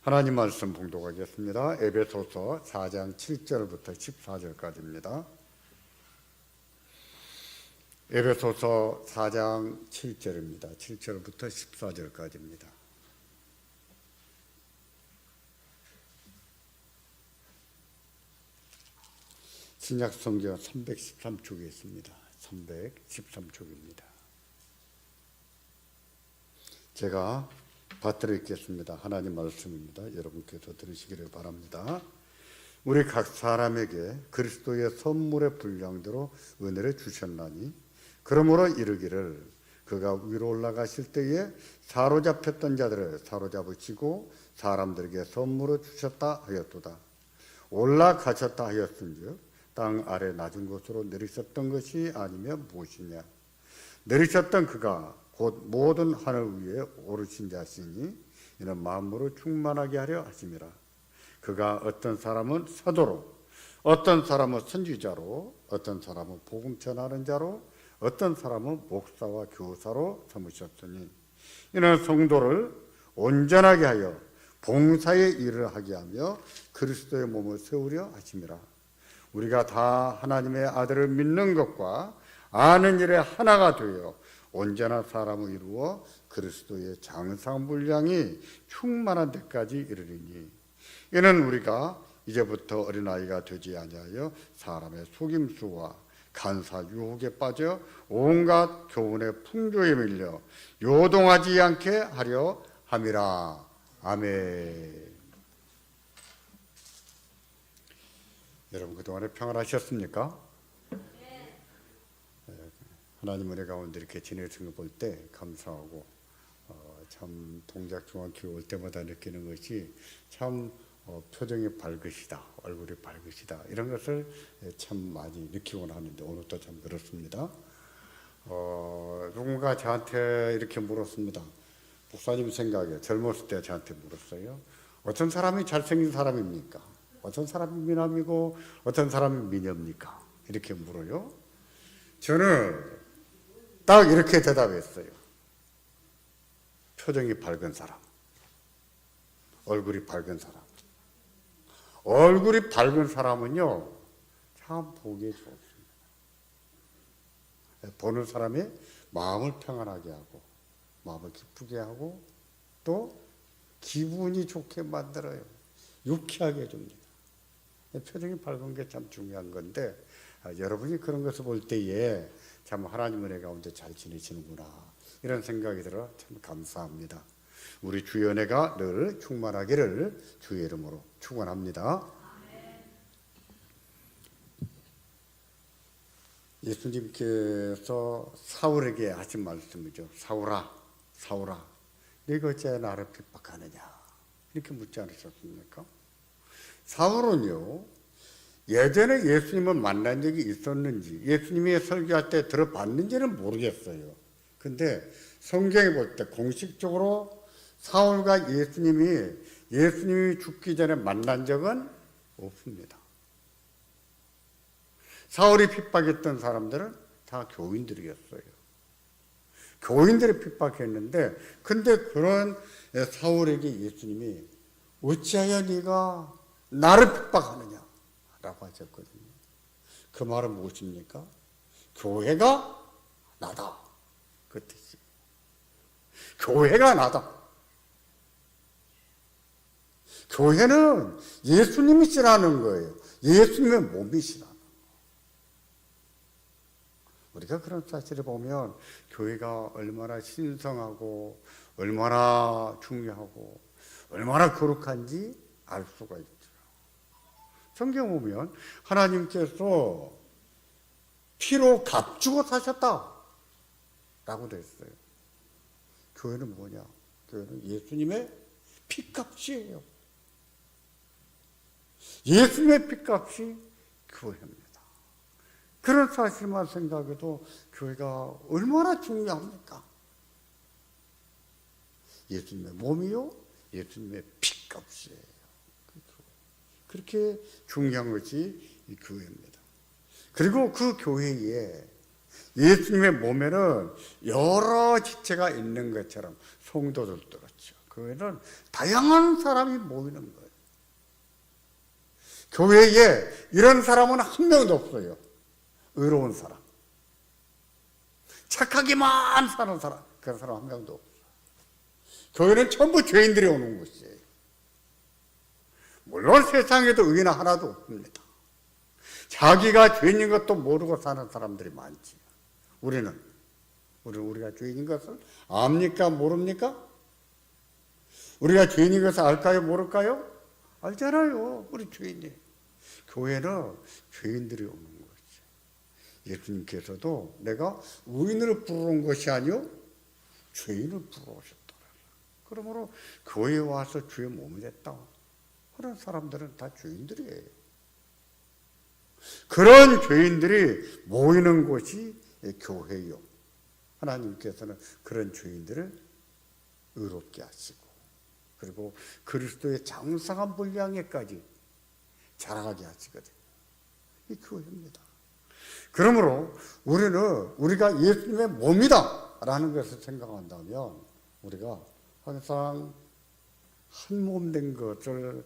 하나님 말씀 봉독하겠습니다. 에베소서 4장 7절부터 14절까지입니다. 에베소서 4장 7절입니다. 7절부터 14절까지입니다. 신약 성경 313쪽에 있습니다. 313쪽입니다. 제가 받들어 읽겠습니다. 하나님 말씀입니다. 여러분께서 들으시기를 바랍니다. 우리 각 사람에게 그리스도의 선물의 분량대로 은혜를 주셨나니 그러므로 이르기를 그가 위로 올라가실 때에 사로잡혔던 자들을 사로잡으시고 사람들에게 선물을 주셨다 하였도다. 올라가셨다 하였은즉 땅 아래 낮은 곳으로 내리셨던 것이 아니면 무엇이냐. 내리셨던 그가 곧 모든 하늘 위에 오르신 자시니 이는 만물을 충만하게 하려 하심이라. 그가 어떤 사람은 사도로, 어떤 사람은 선지자로, 어떤 사람은 복음 전하는 자로, 어떤 사람은 목사와 교사로 삼으셨으니 이는 성도를 온전하게 하여 봉사의 일을 하게 하며 그리스도의 몸을 세우려 하심이라. 우리가 다 하나님의 아들을 믿는 것과 아는 일에 하나가 되어 온전한 사람을 이루어 그리스도의 장상 분량이 충만한 데까지 이르리니 이는 우리가 이제부터 어린아이가 되지 아니하여 사람의 속임수와 간사 유혹에 빠져 온갖 교훈의 풍조에 밀려 요동하지 않게 하려 함이라. 아멘. 여러분 그동안에 평안하셨습니까? 하나님 은혜 가운데 이렇게 지내신 거 볼 때 감사하고 참 동작중앙교회 올 때마다 느끼는 것이 참 표정이 밝으시다, 얼굴이 밝으시다 이런 것을 참 많이 느끼곤 하는데 오늘도 참 그렇습니다. 누군가 저한테 이렇게 물었습니다. 목사님 생각에 젊었을 때 저한테 물었어요. 어떤 사람이 잘생긴 사람입니까? 어떤 사람이 미남이고 어떤 사람이 미녀입니까? 이렇게 물어요. 저는 딱 이렇게 대답했어요. 표정이 밝은 사람, 얼굴이 밝은 사람. 얼굴이 밝은 사람은요, 참 보기에 좋습니다. 보는 사람의 마음을 평안하게 하고, 마음을 기쁘게 하고, 또 기분이 좋게 만들어요. 유쾌하게 해줍니다. 표정이 밝은 게 참 중요한 건데, 여러분이 그런 것을 볼 때에 참 하나님 은혜 가운데 잘 지내시는구나 이런 생각이 들어 참 감사합니다. 우리 주의 은혜가 늘 충만하기를 주의 이름으로 축원합니다. 예수님께서 사울에게 하신 말씀이죠. 사울아, 사울아, 네가 어찌 나를 핍박하느냐 이렇게 묻지 않으셨습니까? 사울은요, 예전에 예수님을 만난 적이 있었는지 예수님이 설교할 때 들어봤는지는 모르겠어요. 근데 성경에 볼 때 공식적으로 사울과 예수님이 죽기 전에 만난 적은 없습니다. 사울이 핍박했던 사람들은 다 교인들이었어요. 교인들이 핍박했는데 근데 그런 사울에게 예수님이 어찌하여 네가 나를 핍박하느냐 라고 하셨거든요. 그 말은 무엇입니까? 교회가 나다 그 뜻이에요. 교회가 나다. 교회는 예수님이시라는 거예요. 예수님의 몸이시라는 거예요. 우리가 그런 사실을 보면 교회가 얼마나 신성하고 얼마나 중요하고 얼마나 거룩한지 알 수가 있죠. 성경 보면 하나님께서 피로 값주고 사셨다 라고 되어 있어요. 교회는 뭐냐? 교회는 예수님의 피값이에요. 예수님의 피값이 교회입니다. 그런 사실만 생각해도 교회가 얼마나 중요합니까? 예수님의 몸이요, 예수님의 피값이에요. 그렇게 중요한 것이 이 교회입니다. 그리고 그 교회에 예수님의 몸에는 여러 지체가 있는 것처럼 성도들도 그렇죠. 교회는 다양한 사람이 모이는 거예요. 교회에 이런 사람은 한 명도 없어요. 의로운 사람, 착하게만 사는 사람, 그런 사람 한 명도 없어요. 교회는 전부 죄인들이 오는 곳이에요. 물론 세상에도 의인 하나도 없습니다. 자기가 죄인인 것도 모르고 사는 사람들이 많지. 우리가 죄인인 것을 압니까? 모릅니까? 우리가 죄인인 것을 알까요? 모를까요? 알잖아요. 우리 죄인이. 교회는 죄인들이 오는 거지. 예수님께서도 내가 의인을 부르는 것이 아니요 죄인을 부르러 오셨더라. 그러므로 교회에 와서 주의 몸이 됐다. 그런 사람들은 다 죄인들이에요. 그런 죄인들이 모이는 곳이 교회요. 하나님께서는 그런 죄인들을 의롭게 하시고, 그리고 그리스도의 장성한 분량에까지 자라가게 하시거든요. 이 교회입니다. 그러므로 우리가 예수님의 몸이다 라는 것을 생각한다면 우리가 항상 한 몸 된 것을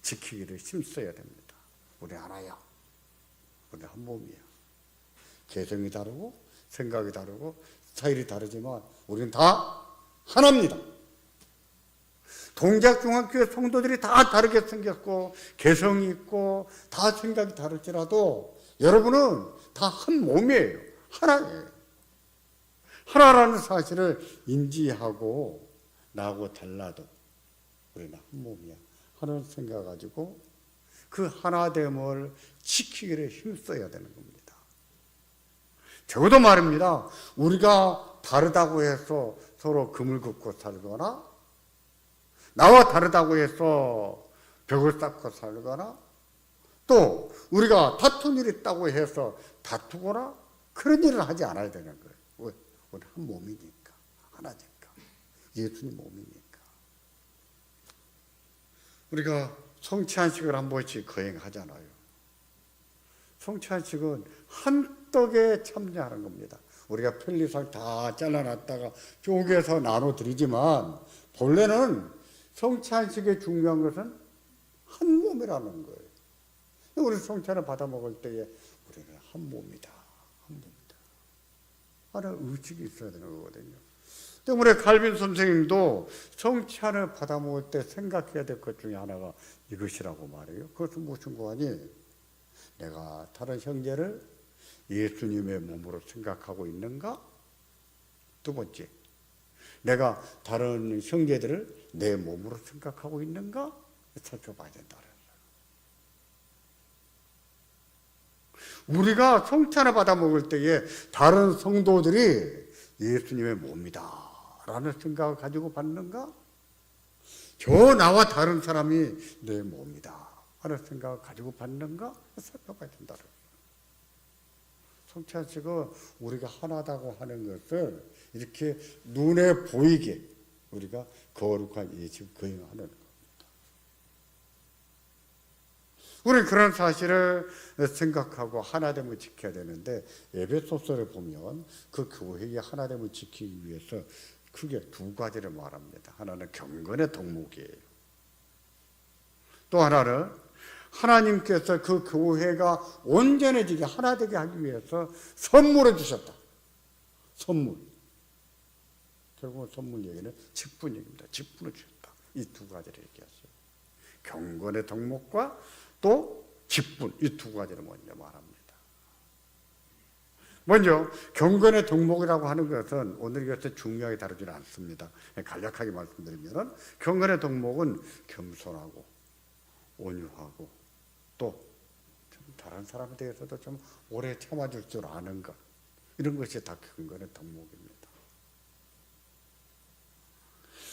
지키기를 힘써야 됩니다. 우리 하나야. 우리 한 몸이야. 개성이 다르고 생각이 다르고 스타일이 다르지만 우리는 다 하나입니다. 동작중학교의 성도들이 다 다르게 생겼고 개성이 있고 다 생각이 다를지라도 여러분은 다 한 몸이에요. 하나예요. 하나라는 사실을 인지하고 나하고 달라도 우리는 한 몸이야. 하나를 생각가지고 그 하나됨을 지키기를 힘써야 되는 겁니다. 적어도 말입니다. 우리가 다르다고 해서 서로 금을 긋고 살거나 나와 다르다고 해서 벽을 쌓고 살거나 또 우리가 다툰 일이 있다고 해서 다투거나 그런 일을 하지 않아야 되는 거예요. 왜? 우리 한 몸이니까. 하나니까. 예수님 몸이니까. 우리가 성찬식을 한 번씩 거행하잖아요. 성찬식은 한떡에 참여하는 겁니다. 우리가 편리상 다 잘라놨다가 쪼개서 나눠드리지만 본래는 성찬식의 중요한 것은 한 몸이라는 거예요. 우리 성찬을 받아 먹을 때에 우리는 한 몸이다. 한 몸이다. 하나의 의식이 있어야 되는 거거든요. 때문에 칼빈 선생님도 성찬을 받아 먹을 때 생각해야 될 것 중에 하나가 이것이라고 말해요. 그것은 무슨 거 아니? 내가 다른 형제를 예수님의 몸으로 생각하고 있는가? 두 번째, 내가 다른 형제들을 내 몸으로 생각하고 있는가? 살펴봐야 된다. 우리가 성찬을 받아 먹을 때에 다른 성도들이 예수님의 몸이다 라는 생각을 가지고 받는가? 저 나와 다른 사람이 내 몸이다 하는 생각을 가지고 받는가? 살펴봐야 된다. 성찬식은 우리가 하나다고 하는 것을 이렇게 눈에 보이게 우리가 거룩한 예식을 거행하는 겁니다. 우리는 그런 사실을 생각하고 하나됨을 지켜야 되는데 에베소서를 보면 그 교회의 하나됨을 지키기 위해서 크게 두 가지를 말합니다. 하나는 경건의 덕목이에요. 또 하나는 하나님께서 그 교회가 온전해지게 하나되게 하기 위해서 선물을 주셨다. 선물. 결국은 선물 얘기는 직분 얘기입니다. 직분을 주셨다. 이 두 가지를 얘기했어요. 경건의 덕목과 또 직분, 이 두 가지를 먼저 말합니다. 먼저 경건의 덕목이라고 하는 것은 오늘 이것을 중요하게 다루지는 않습니다. 간략하게 말씀드리면 경건의 덕목은 겸손하고 온유하고 또 다른 사람에 대해서도 좀 오래 참아줄 줄 아는 것, 이런 것이 다 경건의 덕목입니다.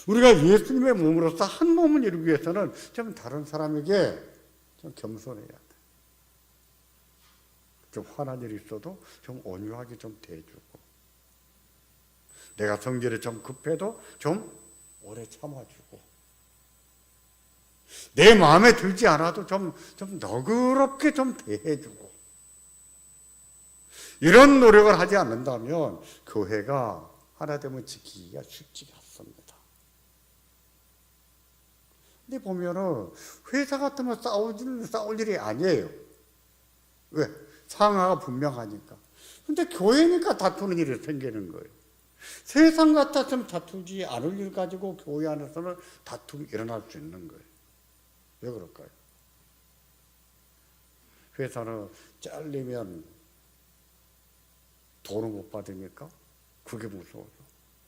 우리가 예수님의 몸으로서 한 몸을 이루기 위해서는 좀 다른 사람에게 좀 겸손해야 돼. 좀 화난 일이 있어도 좀 온유하게 좀 대해주고, 내가 성질이 좀 급해도 좀 오래 참아주고, 내 마음에 들지 않아도 좀 너그럽게 좀 대해주고, 이런 노력을 하지 않는다면 교회가 하나됨을 지키기가 쉽지 않습니다. 근데 보면은 회사 같으면 싸울 일이 아니에요. 왜? 상하가 분명하니까. 근데 교회니까 다투는 일이 생기는 거예요. 세상 같았으면 다투지 않을 일 가지고 교회 안에서는 다툼이 일어날 수 있는 거예요. 왜 그럴까요? 회사는 잘리면 돈을 못 받으니까 그게 무서워서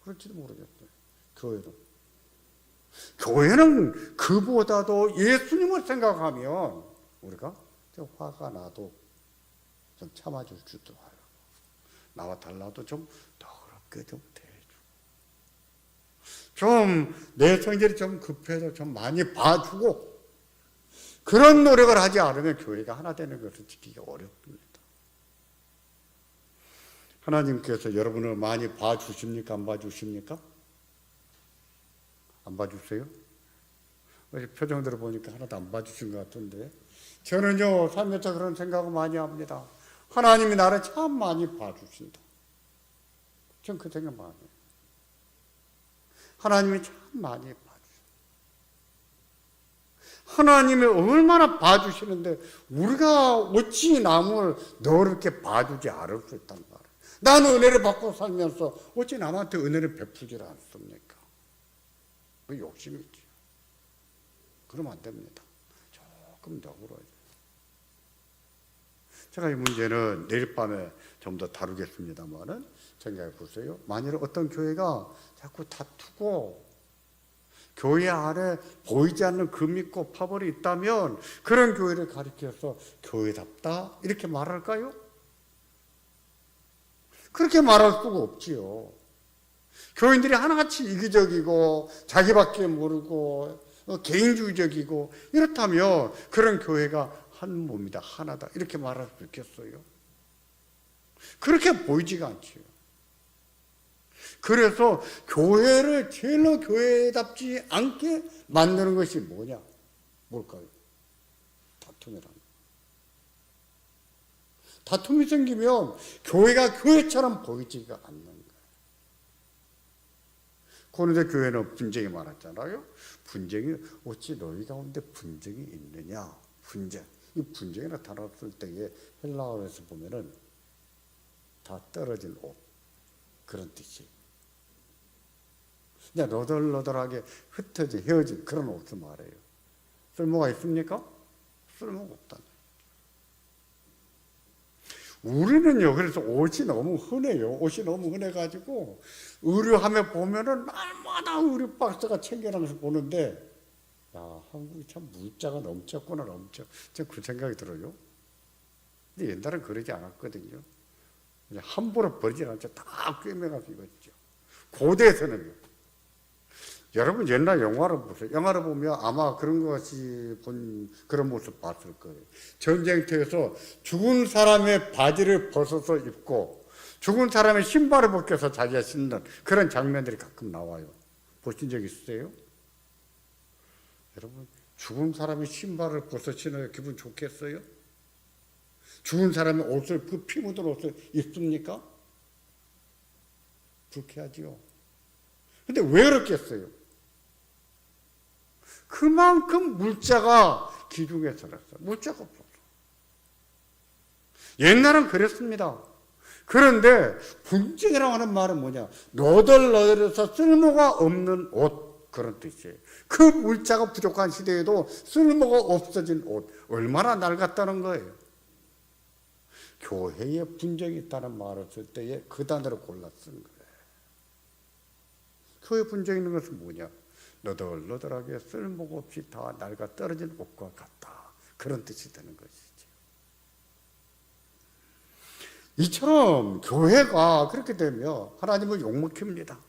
그럴지도 모르겠어요. 교회는 그보다도 예수님을 생각하면 우리가 좀 화가 나도 좀 참아줄 줄도 알고 나와 달라도 좀 너그럽게 좀 대해주고 좀 내 성질이 좀 급해도 좀 많이 봐주고 그런 노력을 하지 않으면 교회가 하나 되는 것을 지키기 어렵습니다. 하나님께서 여러분을 많이 봐주십니까? 안 봐주십니까? 안 봐주세요? 표정들을 보니까 하나도 안 봐주신 것 같은데 저는요 살면서 그런 생각을 많이 합니다. 하나님이 나를 참 많이 봐주신다. 전 그 생각 많이 해요. 하나님이 참 많이 봐주신다. 하나님이 얼마나 봐주시는데 우리가 어찌 남을 너렇게 봐주지 않을 수 있단 말이에요. 나는 은혜를 받고 살면서 어찌 남한테 은혜를 베푸질 않습니까? 그 욕심이지. 그러면 안 됩니다. 조금 너그러워야 돼요. 제가 이 문제는 내일 밤에 좀 더 다루겠습니다만은 생각해 보세요. 만일 어떤 교회가 자꾸 다투고 교회 안에 보이지 않는 금이 있고 파벌이 있다면 그런 교회를 가리켜서 교회답다 이렇게 말할까요? 그렇게 말할 수가 없지요. 교인들이 하나같이 이기적이고 자기밖에 모르고 개인주의적이고 이렇다면 그런 교회가 한 몸이다 하나다 이렇게 말할 수 있겠어요? 그렇게 보이지가 않지요. 그래서 교회를 제일로 교회답지 않게 만드는 것이 뭐냐? 뭘까요? 다툼이라는 거예요. 다툼이 생기면 교회가 교회처럼 보이지가 않는 거예요. 고린도 교회는 분쟁이 많았잖아요. 분쟁이 어찌 너희 가운데 분쟁이 있느냐? 분쟁. 이 분쟁이 나타났을 때에 헬라어에서 보면은 다 떨어진 옷 그런 뜻이에요. 그냥 너덜너덜하게 흩어진 헤어진 그런 옷을 말해요. 쓸모가 있습니까? 쓸모가 없다. 우리는요, 그래서 옷이 너무 흔해요. 옷이 너무 흔해가지고, 의류함에 보면은 날마다 의류 박스가 챙겨나가서 보는데, 야, 한국이 참 물자가 넘쳤구나, 넘쳐. 전 그 생각이 들어요. 근데 옛날엔 그러지 않았거든요. 그냥 함부로 버리지 않죠. 다 꿰매가서 입었죠. 고대에서는요. 여러분 옛날 영화를 보세요. 영화를 보면 아마 그런 것이 본 그런 모습 봤을 거예요. 전쟁터에서 죽은 사람의 바지를 벗어서 입고 죽은 사람의 신발을 벗겨서 자기가 신는 그런 장면들이 가끔 나와요. 보신 적 있으세요? 여러분 죽은 사람의 신발을 벗어 신어야 기분 좋겠어요? 죽은 사람의 옷을 그 피 묻은 옷을 입습니까? 불쾌하지요. 근데 왜 그렇겠어요? 그만큼 물자가 기둥에 들었어. 물자가 없었어. 옛날은 그랬습니다. 그런데 분쟁이라고 하는 말은 뭐냐? 너덜너덜해서 쓸모가 없는 옷 그런 뜻이에요. 그 물자가 부족한 시대에도 쓸모가 없어진 옷 얼마나 낡았다는 거예요. 교회에 분쟁이 있다는 말을 쓸 때에 그 단어를 골라 쓴 거예요. 교회 분쟁이 있는 것은 뭐냐? 너덜너덜하게 쓸모가 없이 다 낡아 떨어진 옷과 같다. 그런 뜻이 되는 것이죠. 이처럼 교회가 그렇게 되면 하나님을 욕먹힙니다.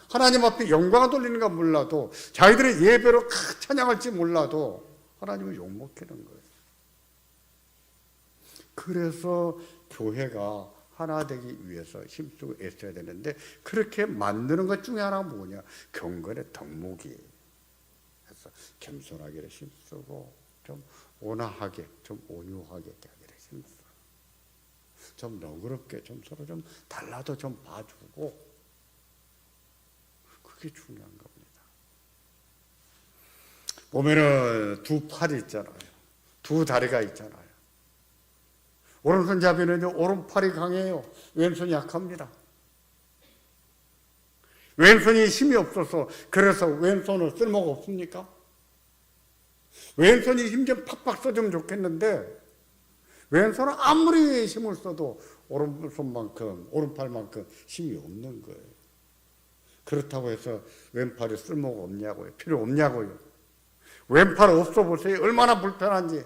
하나님 앞에 영광을 돌리는가 몰라도 자기들의 예배로 찬양할지 몰라도 하나님을 욕먹히는 거예요. 그래서 교회가 하나 되기 위해서 힘쓰고 애써야 되는데 그렇게 만드는 것 중에 하나가 뭐냐? 경건의 덕목이 그래서 겸손하게 힘쓰고 좀 온화하게 좀 온유하게 하기를 힘쓰고 좀 너그럽게 좀 서로 좀 달라도 좀 봐주고 그게 중요한 겁니다. 보면은 두 팔이 있잖아요. 두 다리가 있잖아요. 오른손잡이는 오른팔이 강해요. 왼손이 약합니다. 왼손이 힘이 없어서 그래서 왼손은 쓸모가 없습니까? 왼손이 힘 좀 팍팍 써주면 좋겠는데 왼손은 아무리 힘을 써도 오른손만큼 오른팔만큼 힘이 없는 거예요. 그렇다고 해서 왼팔이 쓸모가 없냐고요. 필요 없냐고요. 왼팔 없어 보세요. 얼마나 불편한지.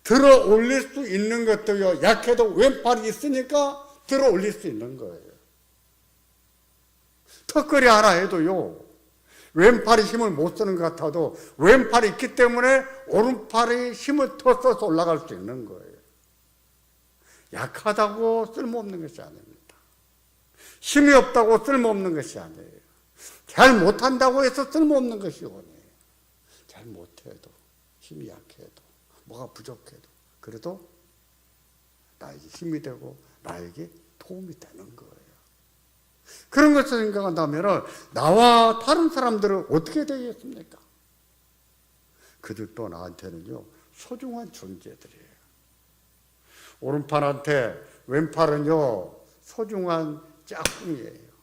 들어 올릴 수 있는 것도요. 약해도 왼팔이 있으니까 들어 올릴 수 있는 거예요. 턱걸이 하나 해도요. 왼팔이 힘을 못 쓰는 것 같아도 왼팔이 있기 때문에 오른팔이 힘을 더 써서 올라갈 수 있는 거예요. 약하다고 쓸모없는 것이 아닙니다. 힘이 없다고 쓸모없는 것이 아니에요. 잘 못한다고 해서 쓸모없는 것이 아니에요. 잘 못해도 힘이 약해도 뭐가 부족해도 그래도 나에게 힘이 되고 나에게 도움이 되는 거예요. 그런 것을 생각한다면 나와 다른 사람들은 어떻게 되겠습니까? 그들도 나한테는요 소중한 존재들이에요. 오른팔한테 왼팔은요 소중한 짝꿍이에요.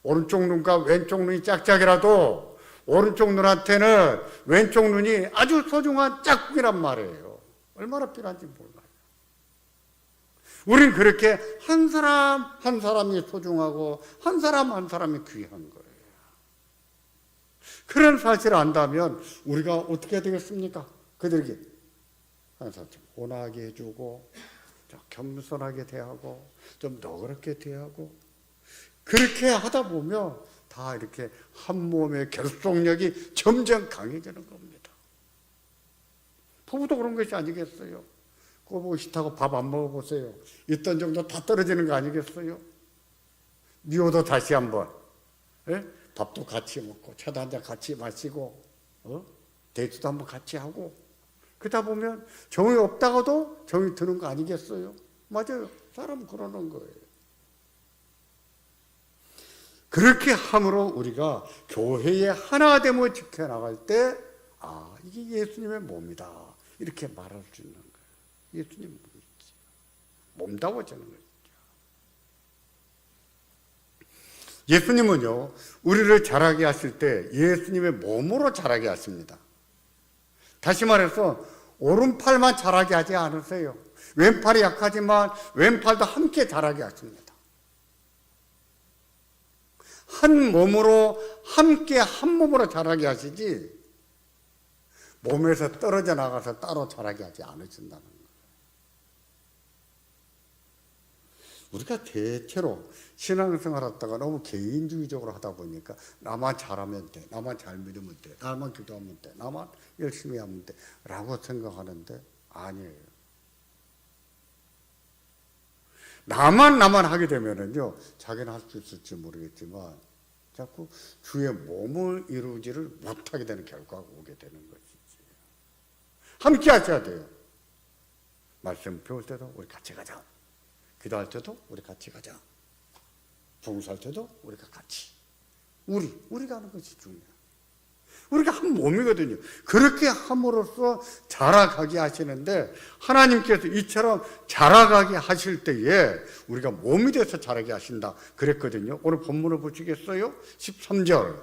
오른쪽 눈과 왼쪽 눈이 짝짝이라도 오른쪽 눈한테는 왼쪽 눈이 아주 소중한 짝꿍이란 말이에요. 얼마나 필요한지 몰라요. 우린 그렇게 한 사람 한 사람이 소중하고 한 사람 한 사람이 귀한 거예요. 그런 사실을 안다면 우리가 어떻게 되겠습니까? 그들에게 항상 좀 온화하게 해주고 좀 겸손하게 대하고 좀 너그럽게 대하고 그렇게 하다 보면 다 이렇게 한 몸의 결속력이 점점 강해지는 겁니다. 부부도 그런 것이 아니겠어요? 꼬보기 싫다고 밥 안 먹어보세요. 있던 정도 다 떨어지는 거 아니겠어요? 미워도 다시 한번 밥도 같이 먹고 차도 한잔 같이 마시고 데이트도 한번 같이 하고 그러다 보면 정이 없다가도 정이 드는 거 아니겠어요? 맞아요. 사람은 그러는 거예요. 그렇게 함으로 우리가 교회의 하나됨을 지켜나갈 때 이게 예수님의 몸이다 이렇게 말할 수 있는 거예요. 예수님 몸이지. 몸다워지는 거죠. 예수님은요 우리를 자라게 하실 때 예수님의 몸으로 자라게 하십니다. 다시 말해서 오른팔만 자라게 하지 않으세요. 왼팔이 약하지만 왼팔도 함께 자라게 하십니다. 한 몸으로 함께 한 몸으로 자라게 하시지 몸에서 떨어져 나가서 따로 자라게 하지 않으신다는 거예요. 우리가 대체로 신앙생활 하다가 너무 개인주의적으로 하다 보니까 나만 잘하면 돼, 나만 잘 믿으면 돼, 나만 기도하면 돼, 나만 열심히 하면 돼 라고 생각하는데 아니에요. 나만 하게 되면은요 자기는 할 수 있을지 모르겠지만 자꾸 주의 몸을 이루지를 못하게 되는 결과가 오게 되는 것이지. 함께 하셔야 돼요. 말씀 배울 때도 우리 같이 가자. 기도할 때도 우리 같이 가자. 봉사할 때도 우리가 같이. 우리가 하는 것이 중요해요. 우리가 한 몸이거든요. 그렇게 함으로써 자라가게 하시는데 하나님께서 이처럼 자라가게 하실 때에 우리가 몸이 돼서 자라게 하신다 그랬거든요. 오늘 본문을 보시겠어요? 13절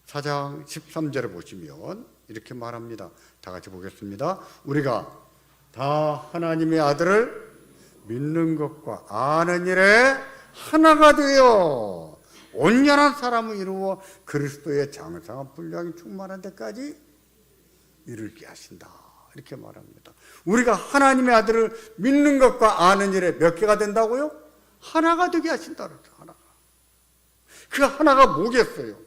4장 13절에 보시면 이렇게 말합니다. 다 같이 보겠습니다. 우리가 다 하나님의 아들을 믿는 것과 아는 일에 하나가 되어 온전한 사람을 이루어 그리스도의 장성한 분량이 충만한 데까지 이르게 하신다 이렇게 말합니다. 우리가 하나님의 아들을 믿는 것과 아는 일에 몇 개가 된다고요? 하나가 되게 하신다. 하나가. 그 하나가 뭐겠어요?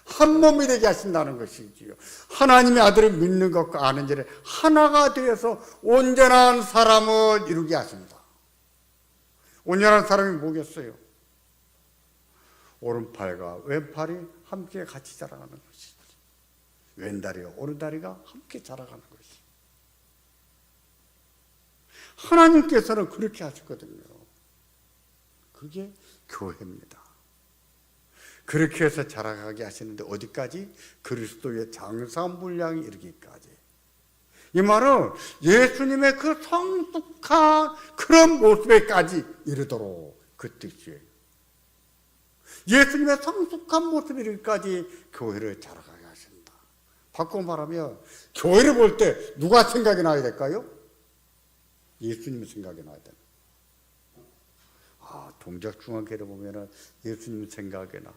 한 몸이 되게 하신다는 것이지요. 하나님의 아들을 믿는 것과 아는 일에 하나가 되어서 온전한 사람을 이루게 하신다. 온전한 사람이 뭐겠어요? 오른팔과 왼팔이 함께 같이 자라가는 것이지. 왼다리와 오른다리가 함께 자라가는 것이. 하나님께서는 그렇게 하셨거든요. 그게 교회입니다. 그렇게 해서 자라가게 하시는데 어디까지? 그리스도의 장사한 분량이 이르기까지. 이 말은 예수님의 그 성숙한 그런 모습에까지 이르도록 그 뜻이에요. 예수님의 성숙한 모습에 이르기까지 교회를 자라가게 하신다. 바꿔 말하면 교회를 볼 때 누가 생각이 나야 될까요? 예수님이 생각이 나야 됩니다. 동작중앙교회를 보면 예수님 생각이 나.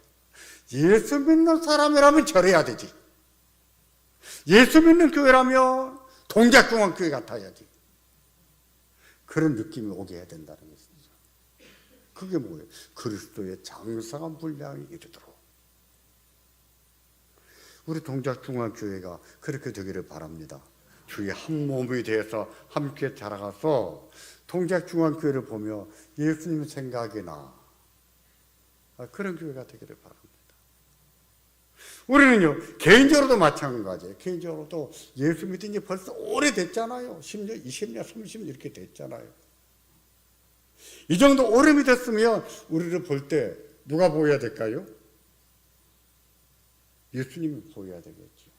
예수 믿는 사람이라면 저래야 되지. 예수 믿는 교회라면 동작중앙교회 같아야지. 그런 느낌이 오게 해야 된다는 것이죠. 그게 뭐예요? 그리스도의 장성한 분량이 이르도록. 우리 동작중앙교회가 그렇게 되기를 바랍니다. 주의 한 몸이 되어서 함께 자라가서 동작중앙교회를 보며 예수님 생각이 나. 그런 교회가 되기를 바랍니다. 우리는요, 개인적으로도 마찬가지예요. 개인적으로도 예수 믿은 지 벌써 오래됐잖아요. 10년, 20년, 30년 이렇게 됐잖아요. 이 정도 오래 믿었으면 우리를 볼 때 누가 보여야 될까요? 예수님이 보여야 되겠죠.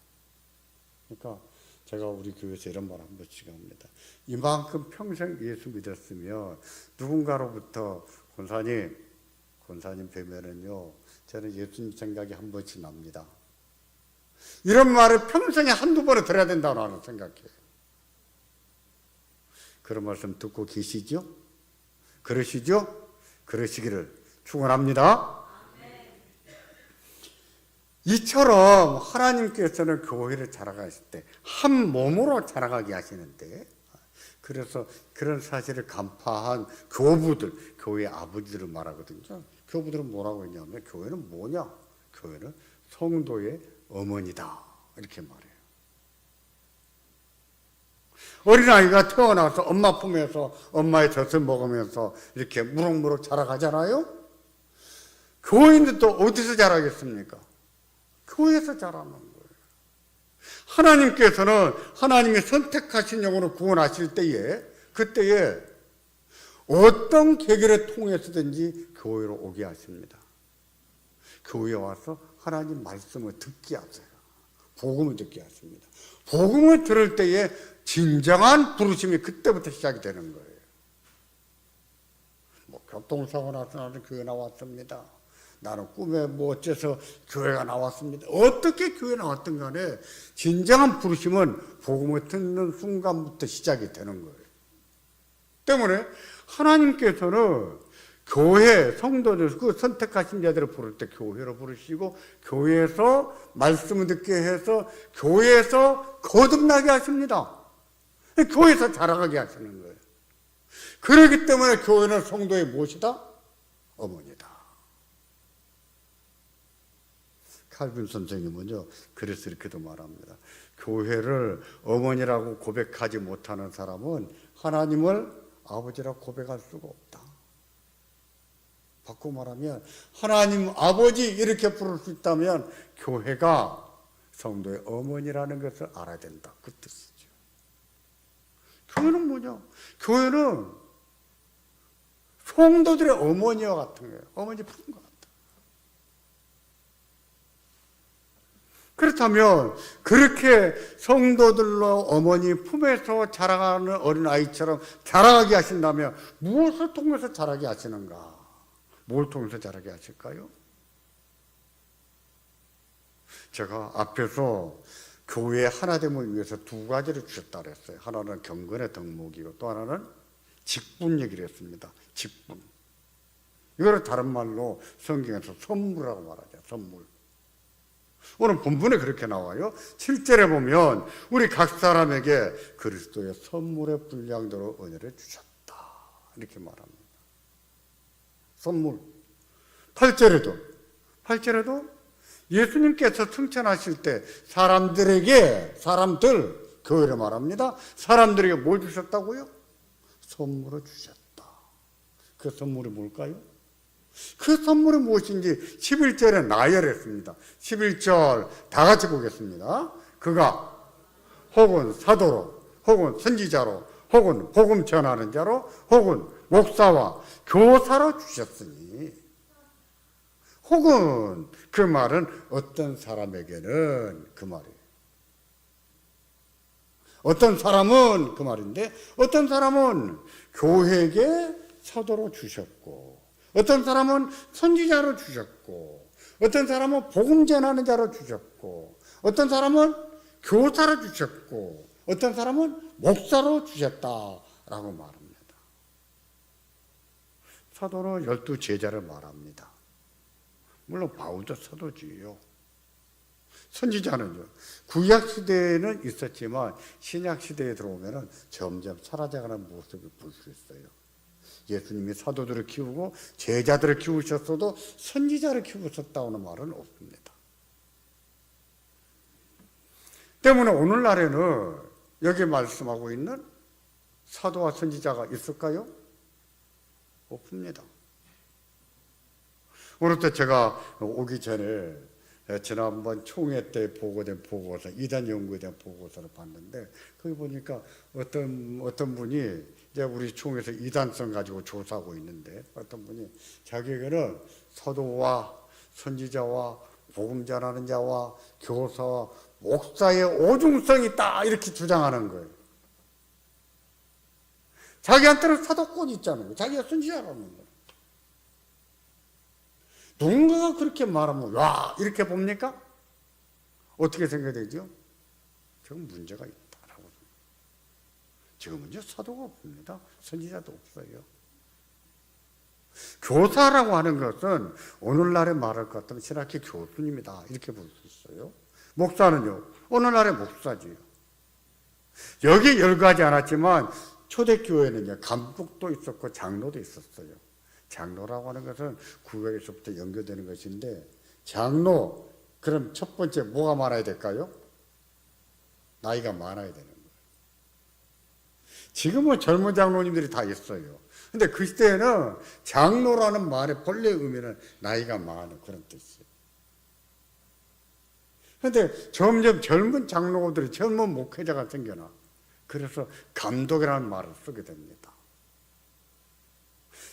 그러니까 제가 우리 교회에서 이런 말 한 번씩 합니다. 이만큼 평생 예수 믿었으면 누군가로부터 권사님 뵈면은요, 저는 예수님 생각이 한 번씩 납니다. 이런 말을 평생에 한두 번을 들어야 된다고 나는 생각해요. 그런 말씀 듣고 계시죠? 그러시죠? 그러시기를 축원합니다. 이처럼 하나님께서는 교회를 자라가실 때 한 몸으로 자라가게 하시는데, 그래서 그런 사실을 간파한 교부들, 교회 아버지들을 말하거든요. 교부들은 뭐라고 했냐면, 교회는 뭐냐? 교회는 성도의 어머니다, 이렇게 말해요. 어린아이가 태어나서 엄마 품에서 엄마의 젖을 먹으면서 이렇게 무럭무럭 자라가잖아요. 교인들도 어디서 자라겠습니까? 교회에서 자라는 거예요. 하나님께서는 하나님이 선택하신 영으로 구원하실 때에, 그때에 어떤 계기를 통해서든지 교회로 오게 하십니다. 교회에 와서 하나님 말씀을 듣게 하세요. 복음을 듣게 하십니다. 복음을 들을 때에 진정한 부르심이 그때부터 시작이 되는 거예요. 교통사고 나서 나는 교회 나왔습니다. 나는 꿈에 어째서 교회가 나왔습니다. 어떻게 교회 나왔든 간에 진정한 부르심은 복음을 듣는 순간부터 시작이 되는 거예요. 때문에 하나님께서는 교회 성도들, 그 선택하신 자들을 부를 때 교회로 부르시고, 교회에서 말씀을 듣게 해서 교회에서 거듭나게 하십니다. 교회에서 자라가게 하시는 거예요. 그렇기 때문에 교회는 성도의 무엇이다? 어머니다. 칼빈 선생님은요, 그래서 이렇게도 말합니다. 교회를 어머니라고 고백하지 못하는 사람은 하나님을 아버지라고 고백할 수가 없다. 바꿔 말하면 하나님 아버지 이렇게 부를 수 있다면 교회가 성도의 어머니라는 것을 알아야 된다, 그 뜻이죠. 교회는 뭐냐? 교회는 성도들의 어머니와 같은 거예요. 어머니 품 것 같다. 그렇다면 그렇게 성도들로 어머니 품에서 자라가는 어린아이처럼 자라게 하신다면 무엇을 통해서 자라게 하시는가? 뭘 통해서 자라게 하실까요? 제가 앞에서 교회의 하나됨을 위해서 두 가지를 주셨다 그랬어요. 하나는 경건의 덕목이고 또 하나는 직분 얘기를 했습니다. 직분. 이거를 다른 말로 성경에서 선물이라고 말하죠. 선물. 오늘 본문에 그렇게 나와요. 7절에 보면 우리 각 사람에게 그리스도의 선물의 분량대로 은혜를 주셨다, 이렇게 말합니다. 선물. 8절에도 예수님께서 칭찬하실 때 사람들, 교회를 말합니다. 사람들에게 뭘 주셨다고요? 선물을 주셨다. 그 선물이 뭘까요? 그 선물이 무엇인지 11절에 나열했습니다. 11절 다 같이 보겠습니다. 그가 혹은 사도로, 혹은 선지자로, 혹은 복음 전하는 자로, 혹은 목사와 교사로 주셨으니, 혹은 그 말은 어떤 사람에게는 그 말이에요. 어떤 사람은 그 말인데, 어떤 사람은 교회에게 사도로 주셨고, 어떤 사람은 선지자로 주셨고, 어떤 사람은 복음 전하는 자로 주셨고, 어떤 사람은 교사로 주셨고, 어떤 사람은 목사로 주셨다라고 말합니다. 사도는 12제자를 말합니다. 물론 바울도 사도지요. 선지자는요. 구약 시대에는 있었지만 신약 시대에 들어오면 점점 사라져가는 모습을 볼 수 있어요. 예수님이 사도들을 키우고 제자들을 키우셨어도 선지자를 키우셨다는 말은 없습니다. 때문에 오늘날에는 여기 말씀하고 있는 사도와 선지자가 있을까요? 없습니다. 오늘도 제가 오기 전에 지난번 총회 때 보고된 보고서, 이단 연구에 대한 보고서를 봤는데, 거기 보니까 어떤 분이 이제 우리 총회에서 이단성 가지고 조사하고 있는데, 어떤 분이 자기에게는 사도와 선지자와 복음 전하는 자와 교사와 목사의 오중성이 있다, 이렇게 주장하는 거예요. 자기한테는 사도권이 있잖아요. 자기가 선지자라는 거예요. 누군가가 그렇게 말하면 와, 이렇게 봅니까? 어떻게 생각되죠? 지금 문제가 있다라고. 지금은요, 사도가 없습니다. 선지자도 없어요. 교사라고 하는 것은 오늘날에 말할 것 같으면 신학교 교수님이다, 이렇게 볼 수 있어요. 목사는요, 오늘날의 목사지요. 여기 열거하지 않았지만 초대교회는요, 감독도 있었고 장로도 있었어요. 장로라고 하는 것은 구약에서부터 연결되는 것인데, 장로, 그럼 첫 번째 뭐가 많아야 될까요? 나이가 많아야 되는 거예요. 지금은 젊은 장로님들이 다 있어요. 근데 그 시대에는 장로라는 말의 본래 의미는 나이가 많은 그런 뜻이에요. 근데 점점 젊은 장로들이, 젊은 목회자가 생겨나. 그래서 감독이라는 말을 쓰게 됩니다.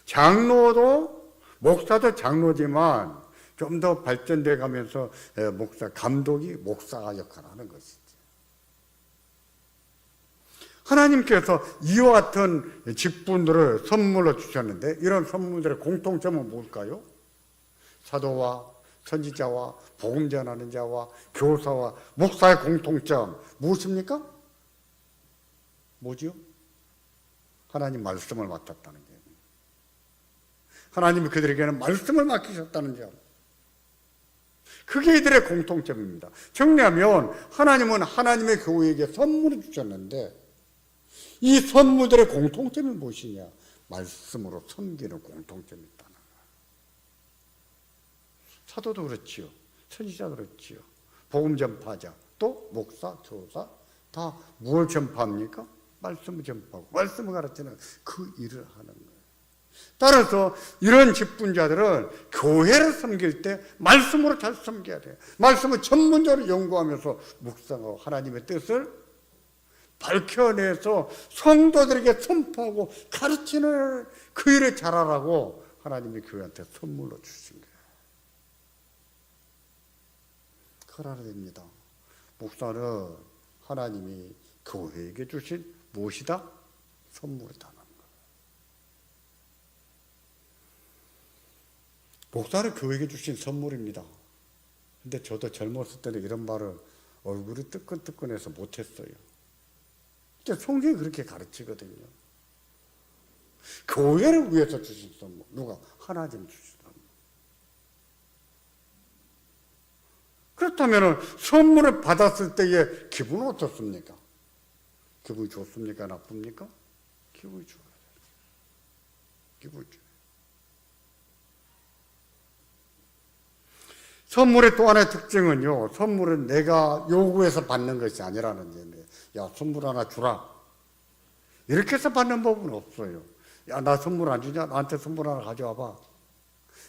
장로도, 목사도 장로지만 좀 더 발전돼 가면서 감독이 목사 역할을 하는 것이죠. 하나님께서 이와 같은 직분들을 선물로 주셨는데, 이런 선물들의 공통점은 뭘까요? 사도와 선지자와 복음 전하는 자와 교사와 목사의 공통점 무엇입니까? 뭐지요? 하나님 말씀을 맡았다는 게. 하나님이 그들에게는 말씀을 맡기셨다는 점. 그게 이들의 공통점입니다. 정리하면 하나님은 하나님의 교회에게 선물을 주셨는데, 이 선물들의 공통점이 무엇이냐? 말씀으로 섬기는 공통점이 있다는 거예요. 사도도 그렇지요. 선지자도 그렇지요. 복음 전파자, 또 목사, 교사, 다 무엇을 전파합니까? 말씀을 전파하고 말씀을 가르치는 그 일을 하는 거예요. 따라서 이런 직분자들은 교회를 섬길 때 말씀으로 잘 섬겨야 돼요. 말씀을 전문적으로 연구하면서 묵상하고 하나님의 뜻을 밝혀내서 성도들에게 선포하고 가르치는 그 일을 잘하라고 하나님이 교회한테 선물로 주신 거예요. 그걸 알아야 됩니다. 목사는 하나님이 교회에게 주신 무엇이다? 선물이다. 목사는 교회에게 주신 선물입니다. 근데 저도 젊었을 때는 이런 말을 얼굴이 뜨끈뜨끈해서 못했어요. 근데 성경이 그렇게 가르치거든요. 교회를 위해서 주신 선물. 누가? 하나님 주신 선물. 그렇다면 선물을 받았을 때의 기분은 어떻습니까? 기분이 좋습니까? 나쁩니까? 기분이 좋아요. 기분이 좋아요. 선물의 또 하나의 특징은요, 선물은 내가 요구해서 받는 것이 아니라는 얘기예요. 야, 선물 하나 주라. 이렇게 해서 받는 법은 없어요. 야, 나 선물 안 주냐? 나한테 선물 하나 가져와봐.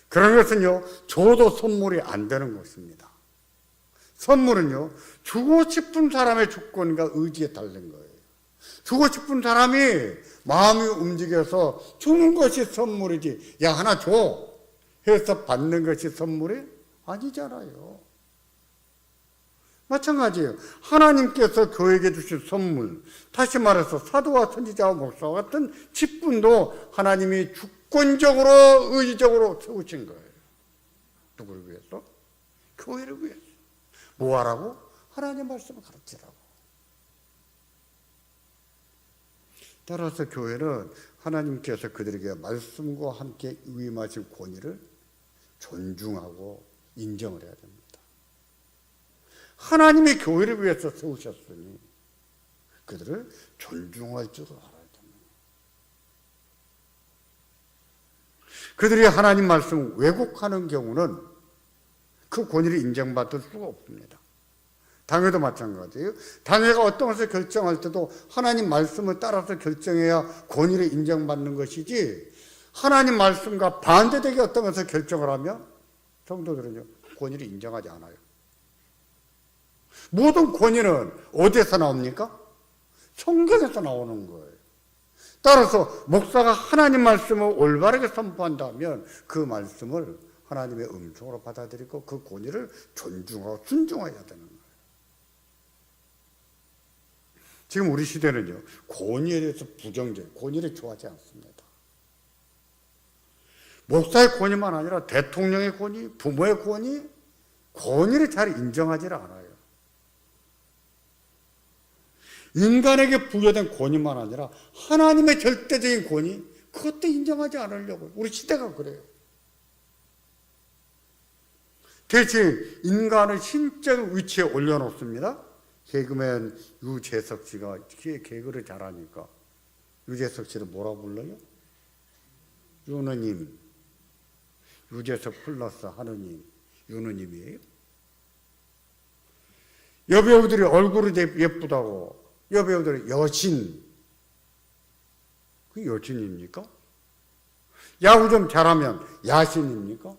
그런 것은요, 줘도 선물이 안 되는 것입니다. 선물은요, 주고 싶은 사람의 주권과 의지에 달린 거예요. 주고 싶은 사람이 마음이 움직여서 주는 것이 선물이지, 야, 하나 줘. 해서 받는 것이 선물이 아니잖아요. 마찬가지예요. 하나님께서 교회에게 주신 선물, 다시 말해서 사도와 선지자와 목사와 같은 직분도 하나님이 주권적으로 의지적으로 세우신 거예요. 누구를 위해서? 교회를 위해서. 뭐 하라고? 하나님 말씀을 가르치라고. 따라서 교회는 하나님께서 그들에게 말씀과 함께 위임하신 권위를 존중하고 인정을 해야 됩니다. 하나님이 교회를 위해서 세우셨으니 그들을 존중할 줄 알아야 됩니다. 그들이 하나님 말씀을 왜곡하는 경우는 그 권위를 인정받을 수가 없습니다. 당회도 마찬가지예요. 당회가 어떤 것을 결정할 때도 하나님 말씀을 따라서 결정해야 권위를 인정받는 것이지, 하나님 말씀과 반대되게 어떤 것을 결정을 하면 성도들은요, 권위를 인정하지 않아요. 모든 권위는 어디에서 나옵니까? 성경에서 나오는 거예요. 따라서 목사가 하나님 말씀을 올바르게 선포한다면 그 말씀을 하나님의 음성으로 받아들이고 그 권위를 존중하고 순종해야 되는 거예요. 지금 우리 시대는요, 권위에 대해서 부정적, 권위를 좋아하지 않습니다. 목사의 권위만 아니라 대통령의 권위, 부모의 권위를 잘 인정하지 않아요. 인간에게 부여된 권위만 아니라 하나님의 절대적인 권위, 그것도 인정하지 않으려고. 우리 시대가 그래요. 대신 인간을 신적 위치에 올려놓습니다. 개그맨 유재석 씨가 개그를 잘하니까 유재석 씨를 뭐라 불러요? 윤우님, 유재석 플러스 하느님, 윤우님이에요. 여배우들이 얼굴이 예쁘다고 여배우들이 여신, 그 여신입니까? 야구 좀 잘하면 야신입니까?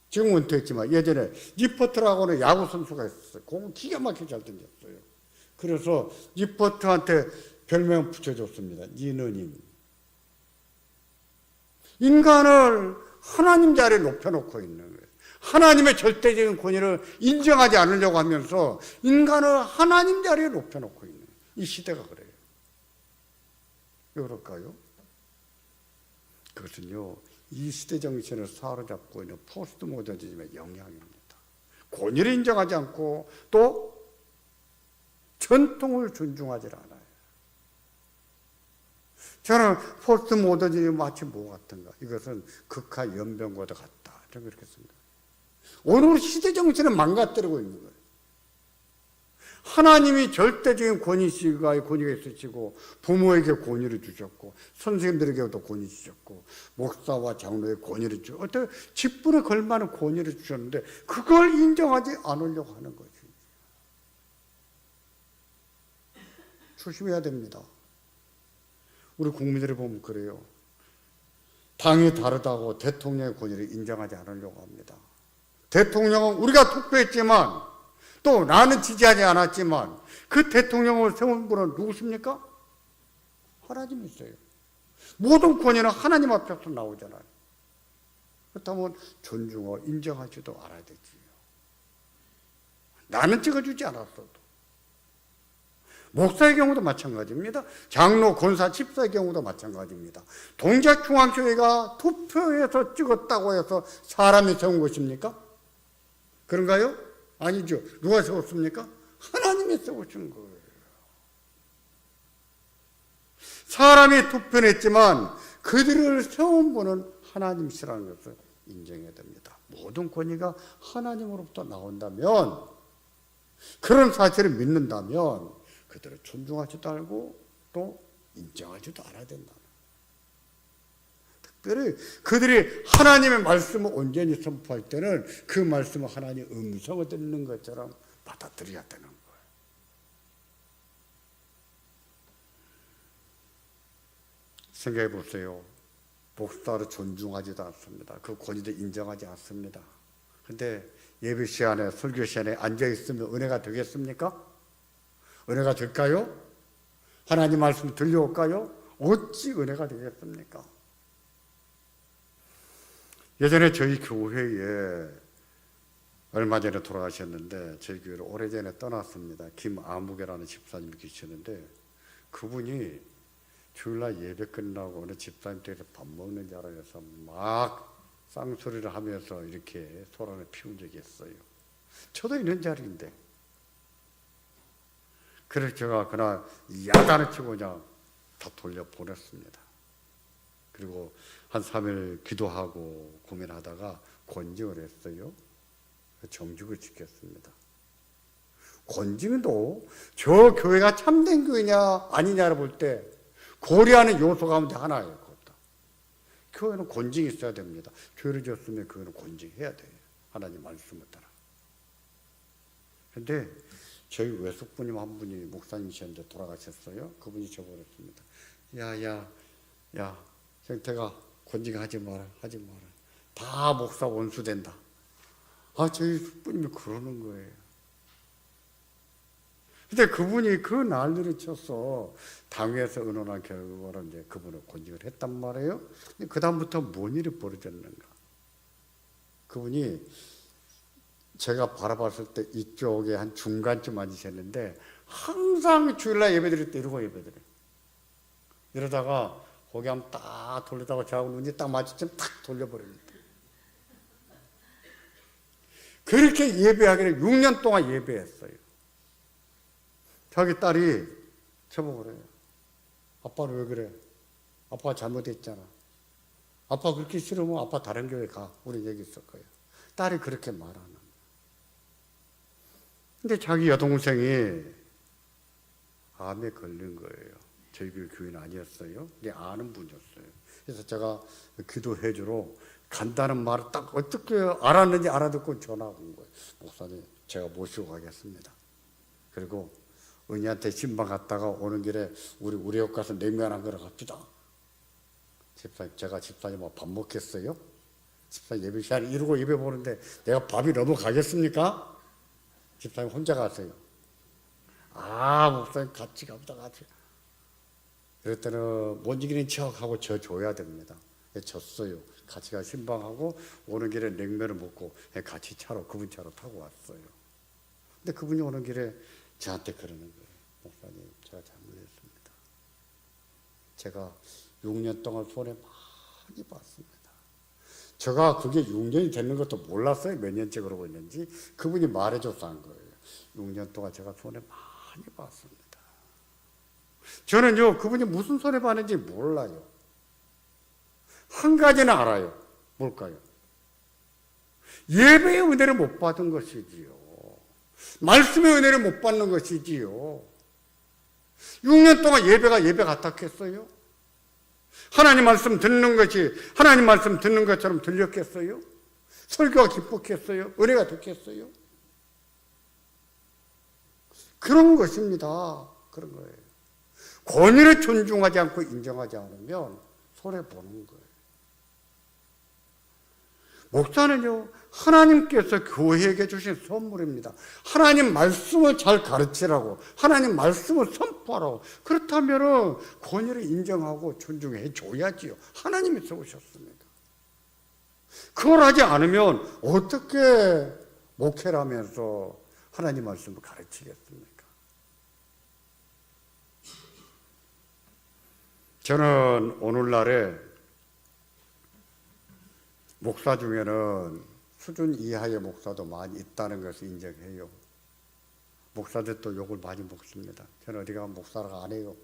지금 은퇴했지만 예전에 리포트라고는 야구 선수가 있었어요. 공을 기가 막히게 잘 던졌어요. 그래서 리포트한테 별명 붙여줬습니다. 니느님. 인간을 하나님 자리에 높여놓고 있는 거예요. 하나님의 절대적인 권위를 인정하지 않으려고 하면서 인간을 하나님 자리에 높여놓고 있는 이 시대가 그래요. 왜 그럴까요? 그것은요, 이 시대 정신을 사로잡고 있는 포스트 모더니즘의 영향입니다. 권위를 인정하지 않고 또 전통을 존중하지 않아요. 저는 포스트 모더니즘이 마치 뭐 같은가? 이것은 극하 연변과도 같다. 저는 그렇게 생각해요. 오늘 시대 정신을 망가뜨리고 있는 거예요. 하나님이 절대적인 권위가 있으시고 부모에게 권위를 주셨고 선생님들에게도 권위 주셨고 목사와 장로의 권위를 주셨고 어떤 직분에 걸맞는 권위를 주셨는데 그걸 인정하지 않으려고 하는 거죠. 조심해야 됩니다. 우리 국민들을 보면 그래요. 당이 다르다고 대통령의 권위를 인정하지 않으려고 합니다. 대통령은 우리가 투표했지만 또 나는 지지하지 않았지만 그 대통령을 세운 분은 누구십니까? 하나님이세요. 모든 권위는 하나님 앞에서 나오잖아요. 그렇다면 존중하고 인정하지도 않아야 되지요. 나는 찍어주지 않았어도. 목사의 경우도 마찬가지입니다. 장로, 권사, 집사의 경우도 마찬가지입니다. 동작중앙교회가 투표해서 찍었다고 해서 사람이 세운 것입니까? 그런가요? 아니죠. 누가 세웠습니까? 하나님이 세우신 거예요. 사람이 투표했지만 그들을 세운 분은 하나님이시라는 것을 인정해야 됩니다. 모든 권위가 하나님으로부터 나온다면, 그런 사실을 믿는다면 그들을 존중하지도 알고 또 인정하지도 않아야 된다. 특별히 그들이 하나님의 말씀을 온전히 선포할 때는 그 말씀을 하나님의 음성을 듣는 것처럼 받아들여야 되는 거예요. 생각해 보세요. 목사를 존중하지도 않습니다. 그 권위도 인정하지 않습니다. 그런데 예배 시간에, 설교 시간에 앉아있으면 은혜가 되겠습니까? 은혜가 될까요? 하나님 말씀 들려올까요? 어찌 은혜가 되겠습니까? 예전에 저희 교회에 얼마 전에 돌아가셨는데 저희 교회를 오래전에 떠났습니다. 김아무개라는 집사님이 계시는데 그분이 주일날 예배 끝나고 어느 집사님 댁에서 밥 먹는 자리에서 막 쌍소리를 하면서 이렇게 소란을 피운 적이 있어요. 저도 있는 자리인데. 그래서 제가 그날 야단을 치고 그냥 다 돌려보냈습니다. 그리고 한 3일 기도하고 고민하다가 권징을 했어요. 정직을 지켰습니다. 권징도 저 교회가 참된 교회냐 아니냐를 볼 때 고려하는 요소 가운데 하나예요. 그것도. 교회는 권징이 있어야 됩니다. 교회를 지었으면 교회는 권징해야 돼요. 하나님 말씀을 따라. 그런데 저희 외숙부님 한 분이 목사님이셨는데 돌아가셨어요. 그분이 저보고 그랬습니다. 야, 형태가 권징하지 마라. 다 목사 원수 된다. 저희 숙부님이 그러는 거예요. 근데 그분이 그 난리를 쳐서 당회에서 의논한 결과로 이제 그분을 권징을 했단 말이에요. 그 다음부터 뭔 일이 벌어졌는가? 그분이 제가 바라봤을 때 이쪽에 한 중간쯤 앉으셨는데 항상 주일날 예배드릴 때 이러고 예배드려요. 이러다가 거기 한번 딱 돌리다가 저하고 눈이 딱 마주치면 탁 돌려버립니다. 그렇게 예배하기를 6년 동안 예배했어요. 자기 딸이 저보고 그래요. 아빠는 왜 그래? 아빠가 잘못했잖아. 아빠 그렇게 싫으면 아빠 다른 교회 가. 우리 얘기 있을 거예요. 딸이 그렇게 말하는. 근데 자기 여동생이 암에 걸린 거예요. 저희 교회는 아니었어요. 근데 아는 분이었어요. 그래서 제가 기도해 주러 간다는 말을 딱 어떻게 알았는지 알아듣고 전화가 온 거예요. 목사님, 제가 모시고 가겠습니다. 그리고 은희한테 신방 갔다가 오는 길에 우리 역 가서 냉면 한 그릇 갑시다. 집사님, 제가 집사님하고 밥 먹겠어요? 집사님 예배 시간에 이러고 예배 보는데 내가 밥이 넘어가겠습니까? 집사님 혼자 가세요. 목사님 같이 갑니다. 그랬더니 못 이기는 척하고 저 줘야 됩니다. 졌어요. 같이 가 신방하고 오는 길에 냉면을 먹고 같이 차로 그분 차로 타고 왔어요. 근데 그분이 오는 길에 저한테 그러는 거예요. 목사님, 제가 잘못했습니다. 제가 6년 동안 손해 많이 봤습니다. 제가 그게 6년이 되는 것도 몰랐어요. 몇 년째 그러고 있는지. 그분이 말해줘서 한 거예요. 6년 동안 제가 손해 많이 봤습니다. 저는요, 그분이 무슨 손해 봤는지 몰라요. 한 가지는 알아요. 뭘까요? 예배의 은혜를 못 받은 것이지요. 말씀의 은혜를 못 받는 것이지요. 6년 동안 예배 같았겠어요? 하나님 말씀 듣는 것이 하나님 말씀 듣는 것처럼 들렸겠어요? 설교가 기뻤겠어요? 은혜가 됐겠어요? 그런 것입니다. 그런 거예요. 권위를 존중하지 않고 인정하지 않으면 손해보는 거예요. 목사는요, 하나님께서 교회에게 주신 선물입니다. 하나님 말씀을 잘 가르치라고, 하나님 말씀을 선포하라고. 그렇다면 권위를 인정하고 존중해 줘야지요. 하나님이 세우셨습니다. 그걸 하지 않으면 어떻게 목회를 하면서 하나님 말씀을 가르치겠습니까? 저는 오늘날에 목사 중에는 수준 이하의 목사도 많이 있다는 것을 인정해요. 목사들도 욕을 많이 먹습니다. 저는 어디 가면 목사라고 안 해요.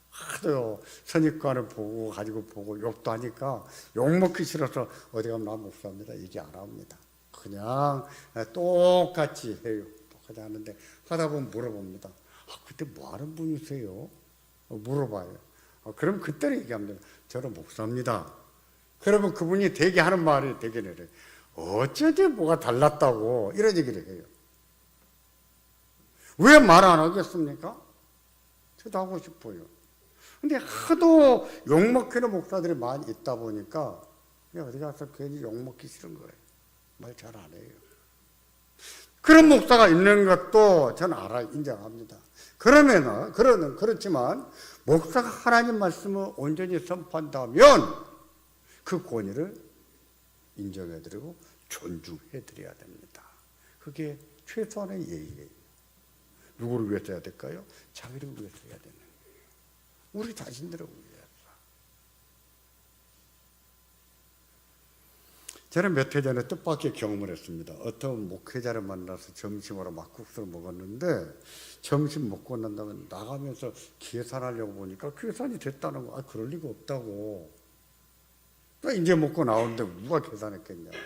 하도 선입관을 가지고 욕도 하니까 욕먹기 싫어서 어디 가면 나 목사입니다. 얘기 안 합니다. 그냥 똑같이 해요. 똑같이 하는데 하다 보면 물어봅니다. 그때 뭐 하는 분이세요? 물어봐요. 그럼 그때는 얘기합니다. 저는 목사입니다. 그러면 그분이 되게 하는 말이 되게 내려요. 어쩌지 뭐가 달랐다고 이런 얘기를 해요. 왜 말 안 하겠습니까? 저도 하고 싶어요. 근데 하도 욕먹히는 목사들이 많이 있다 보니까 그냥 어디 가서 괜히 욕먹기 싫은 거예요. 말 잘 안 해요. 그런 목사가 있는 것도 저는 알아요. 인정합니다. 그렇지만 목사가 하나님 말씀을 온전히 선포한다면 그 권위를 인정해드리고 존중해드려야 됩니다. 그게 최소한의 예의예요. 누구를 위해서 해야 될까요? 자기를 위해서 해야 되는 거예요. 우리 자신들을 위해서. 저는 몇 해 전에 뜻밖의 경험을 했습니다. 어떤 목회자를 만나서 점심으로 막국수를 먹었는데 점심 먹고 난 다음에 나가면서 계산하려고 보니까 계산이 됐다는 거. 그럴 리가 없다고. 이제 먹고 나오는데 누가 계산했겠냐고.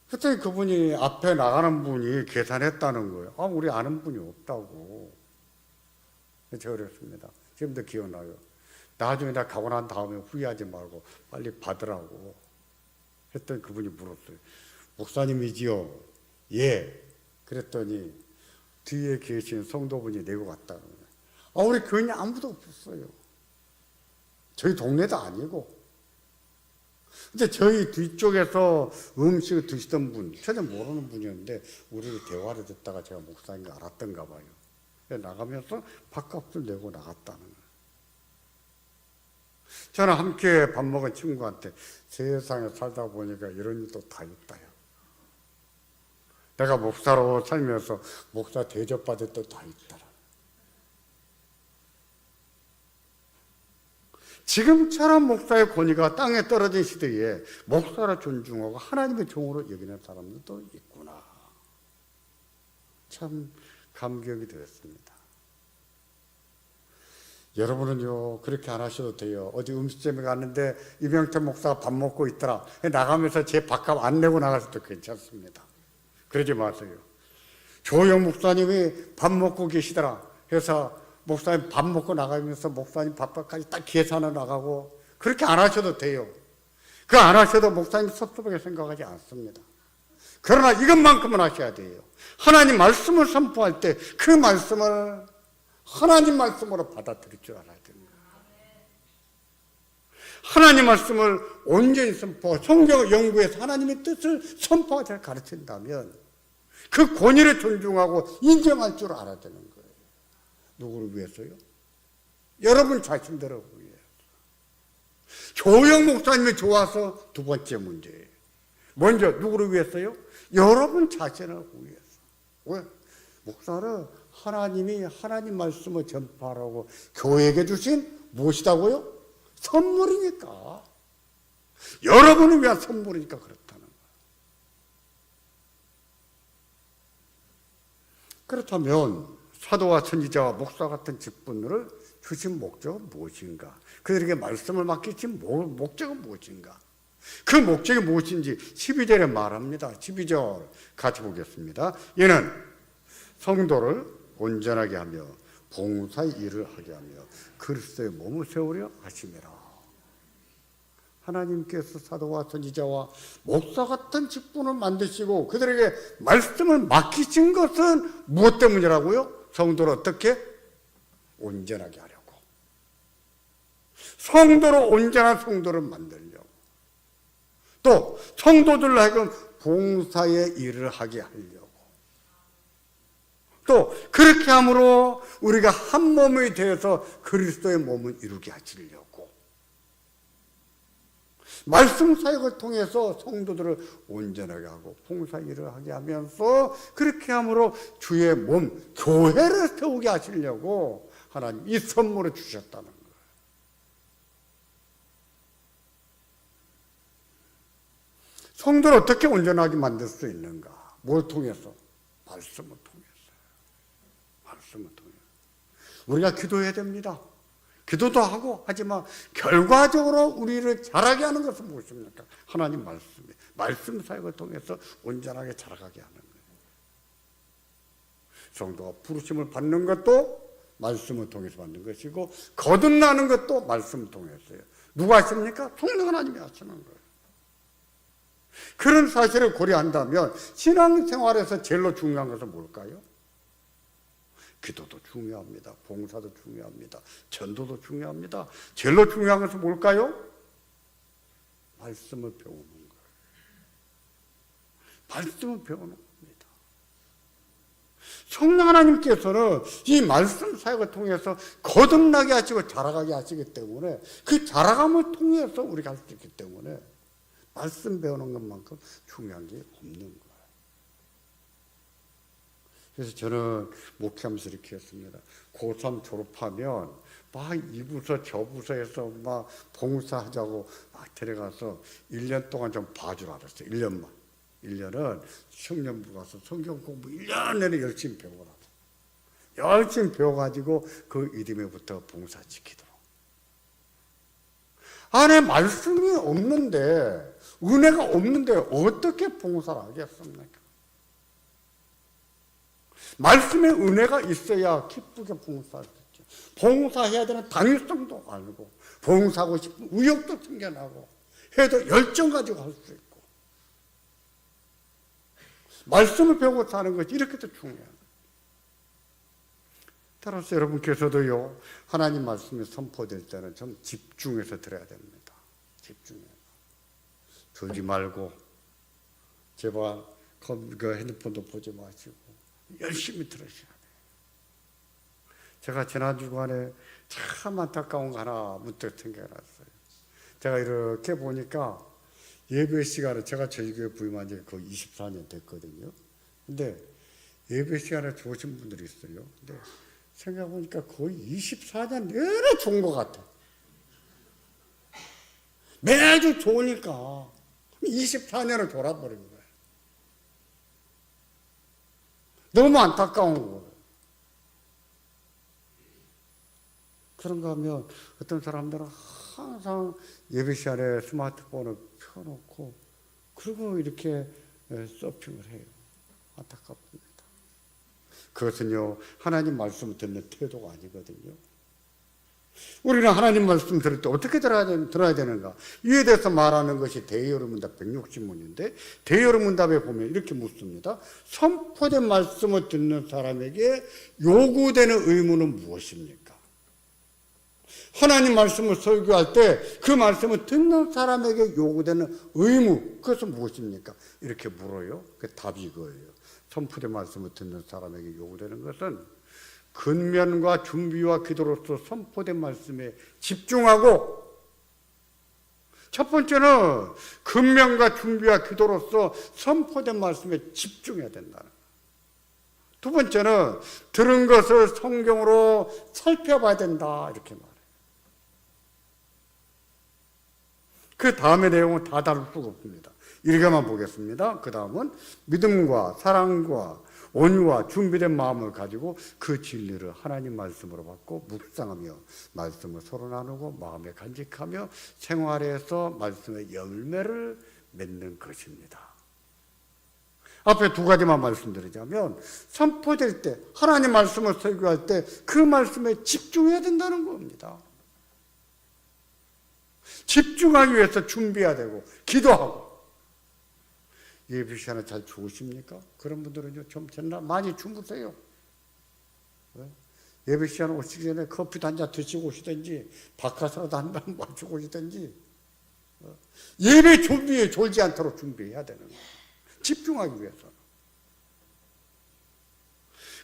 그랬더니 그분이 앞에 나가는 분이 계산했다는 거예요. 우리 아는 분이 없다고. 제가 그랬습니다. 지금도 기억나요. 나중에 나 가고 난 다음에 후회하지 말고 빨리 받으라고 했더니 그분이 물었어요. 목사님이지요? 예. 그랬더니 뒤에 계신 성도분이 내고 갔다는 거예요. 우리 교인이 아무도 없었어요. 저희 동네도 아니고. 근데 저희 뒤쪽에서 음식을 드시던 분, 전혀 모르는 분이었는데 우리를 대화를 듣다가 제가 목사인 거 알았던가 봐요. 나가면서 밥값을 내고 나갔다는 거예요. 저는 함께 밥 먹은 친구한테 세상에 살다 보니까 이런 일도 다 있다요. 내가 목사로 살면서 목사 대접받을 때도 다 있더라. 지금처럼 목사의 권위가 땅에 떨어진 시대에 목사를 존중하고 하나님의 종으로 여기는 사람들도 있구나. 참 감격이 되었습니다. 여러분은요 그렇게 안 하셔도 돼요. 어디 음식점에 갔는데 이명태 목사가 밥 먹고 있더라. 나가면서 제 밥값 안 내고 나가셔도 괜찮습니다. 그러지 마세요. 조영 목사님이 밥 먹고 계시더라. 그래서 목사님 밥 먹고 나가면서 목사님 밥값까지 딱 계산을 나가고 그렇게 안 하셔도 돼요. 그 안 하셔도 목사님 섭섭하게 생각하지 않습니다. 그러나 이것만큼은 하셔야 돼요. 하나님 말씀을 선포할 때 그 말씀을 하나님 말씀으로 받아들일 줄 알아야 됩니다. 하나님 말씀을 온전히 선포하고 성경을 연구해서 하나님의 뜻을 선포하고 잘 가르친다면 그 권위를 존중하고 인정할 줄 알아야 되는 거예요. 누구를 위해서요? 여러분 자신들을 위해서. 조영 목사님이 좋아서 두 번째 문제예요. 먼저 누구를 위해서요? 여러분 자신을 위해서. 왜? 목사를 하나님이 하나님 말씀을 전파하라고 교회에게 주신 무엇이다고요? 선물이니까. 여러분을 위한 선물이니까 그렇다는 거예요. 그렇다면 사도와 선지자와 목사 같은 직분을 주신 목적은 무엇인가? 그들에게 말씀을 맡기신 목적은 무엇인가? 그 목적이 무엇인지 12절에 말합니다. 12절 같이 보겠습니다. 이는 성도를 온전하게 하며 봉사의 일을 하게 하며 그리스도의 몸을 세우려 하심이라. 하나님께서 사도와 선지자와 목사 같은 직분을 만드시고 그들에게 말씀을 맡기신 것은 무엇 때문이라고요? 성도를 어떻게? 온전하게 하려고. 성도로 온전한 성도를 만들려고. 또 성도들로 하여금 봉사의 일을 하게 하려고. 또 그렇게 함으로 우리가 한 몸이 되어서 그리스도의 몸을 이루게 하시려고. 말씀 사역을 통해서 성도들을 온전하게 하고 봉사 일을 하게 하면서 그렇게 함으로 주의 몸, 교회를 세우게 하시려고 하나님 이 선물을 주셨다는 거예요. 성도를 어떻게 온전하게 만들 수 있는가? 뭘 통해서? 말씀을 통해서. 말씀을 통해서. 우리가 기도해야 됩니다. 기도도 하고 하지만 결과적으로 우리를 자라게 하는 것은 무엇입니까? 하나님 말씀이에요. 말씀 사역을 통해서 온전하게 자라가게 하는 거예요. 성도가 부르심을 받는 것도 말씀을 통해서 받는 것이고 거듭나는 것도 말씀을 통해서요. 누가 하십니까? 성령 하나님이 하시는 거예요. 그런 사실을 고려한다면 신앙생활에서 제일 중요한 것은 뭘까요? 기도도 중요합니다. 봉사도 중요합니다. 전도도 중요합니다. 제일 중요한 것은 뭘까요? 말씀을 배우는 거예요. 말씀을 배우는 겁니다. 성령 하나님께서는 이 말씀 사역을 통해서 거듭나게 하시고 자라가게 하시기 때문에 그 자라감을 통해서 우리가 할 수 있기 때문에 말씀 배우는 것만큼 중요한 게 없는 거예요. 그래서 저는 목회하면서 이렇게 했습니다. 고3 졸업하면 막 이 부서 저 부서에서 막 봉사하자고 막 데려가서 1년 동안 좀 봐주라 그랬어요. 1년만. 1년은 청년부 가서 성경 공부 1년 내내 열심히 배우라고. 열심히 배워가지고 그 이듬해부터 봉사시키도록. 안에 말씀이 없는데, 은혜가 없는데 어떻게 봉사를 하겠습니까? 말씀에 은혜가 있어야 기쁘게 봉사할 수 있죠. 봉사해야 되는 당위성도 알고, 봉사하고 싶은 의욕도 생겨나고, 해도 열정 가지고 할 수 있고. 말씀을 배우고 사는 것이 이렇게 더 중요해요. 따라서 여러분께서도요, 하나님 말씀이 선포될 때는 좀 집중해서 들어야 됩니다. 집중해서. 졸지 말고, 제발 그 핸드폰도 보지 마시고, 열심히 들으셔야 돼요. 제가 지난 주간에 참 안타까운 거 하나 문득 생각났어요. 제가 이렇게 보니까 예배 시간에 제가 저희 교회 부임한 지 거의 24년 됐거든요. 근데 예배 시간에 좋으신 분들이 있어요. 근데 생각해보니까 거의 24년 내내 좋은 것 같아. 매주 좋으니까 24년을 돌아버린 거예요. 너무 안타까운 거예요. 그런가 하면 어떤 사람들은 항상 예배 시간에 스마트폰을 켜놓고 그리고 이렇게 서핑을 해요. 안타깝습니다. 그것은요, 하나님 말씀을 듣는 태도가 아니거든요. 우리는 하나님 말씀 들을 때 어떻게 들어야 되는가? 이에 대해서 말하는 것이 대여름문답 160문인데 대여름문답에 보면 이렇게 묻습니다. 선포된 말씀을 듣는 사람에게 요구되는 의무는 무엇입니까? 하나님 말씀을 설교할 때 그 말씀을 듣는 사람에게 요구되는 의무, 그것은 무엇입니까? 이렇게 물어요. 그 답이 이거예요. 선포된 말씀을 듣는 사람에게 요구되는 것은 근면과 준비와 기도로서 선포된 말씀에 집중하고, 첫 번째는 근면과 준비와 기도로서 선포된 말씀에 집중해야 된다는 거예요. 두 번째는 들은 것을 성경으로 살펴봐야 된다, 이렇게 말해요. 그 다음의 내용은 다 다룰 수가 없습니다. 이렇게만 보겠습니다. 그 다음은 믿음과 사랑과 온유와 준비된 마음을 가지고 그 진리를 하나님 말씀으로 받고 묵상하며 말씀을 서로 나누고 마음에 간직하며 생활에서 말씀의 열매를 맺는 것입니다. 앞에 두 가지만 말씀드리자면, 선포될 때, 하나님 말씀을 설교할 때 그 말씀에 집중해야 된다는 겁니다. 집중하기 위해서 준비해야 되고 기도하고. 예배 시간에 잘 주무십니까? 그런 분들은요, 좀 많이 주무세요. 예배 시간 오시기 전에 커피도 한 잔 드시고 오시든지 바카스라도 한 잔 마시고 오시든지 예배 준비에 졸지 않도록 준비해야 되는 거예요. 집중하기 위해서.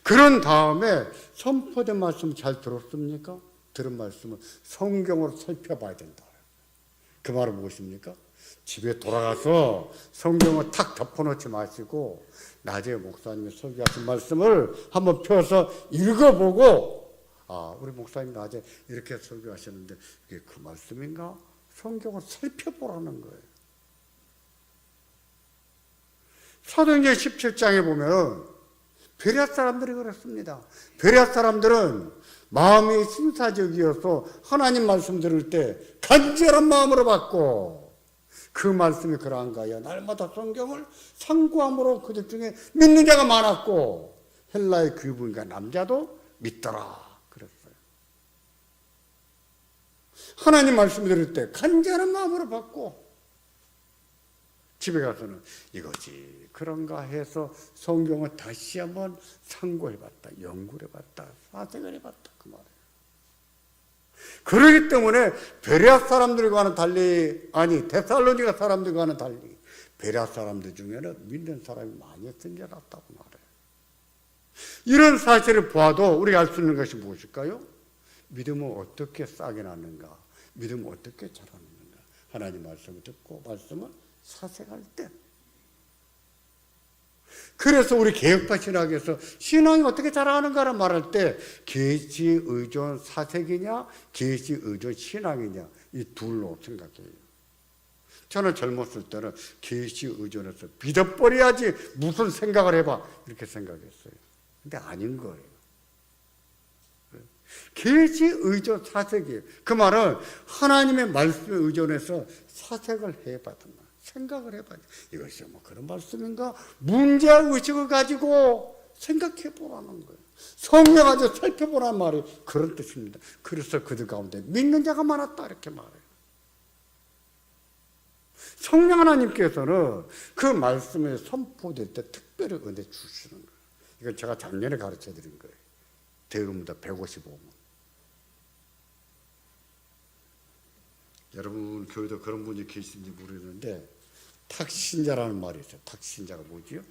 그런 다음에 선포된 말씀 잘 들었습니까? 들은 말씀을 성경으로 살펴봐야 된다. 그 말은 무엇입니까? 집에 돌아가서 성경을 탁 덮어놓지 마시고 낮에 목사님이 설교하신 말씀을 한번 펴서 읽어보고, 우리 목사님 낮에 이렇게 설교하셨는데 이게 그 말씀인가? 성경을 살펴보라는 거예요. 사도행전 17장에 보면 베레아 사람들이 그랬습니다. 베레아 사람들은 마음이 신사적이어서 하나님 말씀 들을 때 간절한 마음으로 받고, 그 말씀이 그러한가 하여 날마다 성경을 상고함으로 그들 중에 믿는 자가 많았고 헬라의 귀부인과 남자도 믿더라 그랬어요. 하나님 말씀 들을 때 간절한 마음으로 받고 집에 가서는 이거지 그런가 해서 성경을 다시 한번 상고해봤다, 연구해봤다, 사색을 해봤다, 그 말이에요. 그렇기 때문에 베레아 사람들과는 달리, 데살로니가 사람들과는 달리 베레아 사람들 중에는 믿는 사람이 많이 생겨났다고 말해요. 이런 사실을 보아도 우리가 알 수 있는 것이 무엇일까요? 믿음은 어떻게 싹이 나는가? 믿음은 어떻게 자라는가? 하나님 말씀을 듣고 말씀을 사색할 때. 그래서 우리 개혁파 신학에서 신앙이 어떻게 자라는가를 말할 때 계시 의존 사색이냐 계시 의존 신앙이냐 이 둘로 생각해요. 저는 젊었을 때는 계시 의존해서 믿어버려야지 무슨 생각을 해봐 이렇게 생각했어요. 근데 아닌 거예요. 계시 의존 사색이에요. 그 말은 하나님의 말씀에 의존해서 사색을 해봤단 말이에요. 생각을 해봐야 돼. 이것이 뭐 그런 말씀인가? 문제의식을 가지고 생각해 보라는 거예요. 성경 가지고 살펴보라는 말이 그런 뜻입니다. 그래서 그들 가운데 믿는 자가 많았다 이렇게 말해요. 성령 하나님께서는 그 말씀에 선포될 때 특별히 은혜 주시는 거예요. 이건 제가 작년에 가르쳐 드린 거예요. 대음문답 155문. 여러분 교회도 그런 분이 계신지 모르겠는데 탁신자라는 말이 있어요. 탁신자가 뭐지요?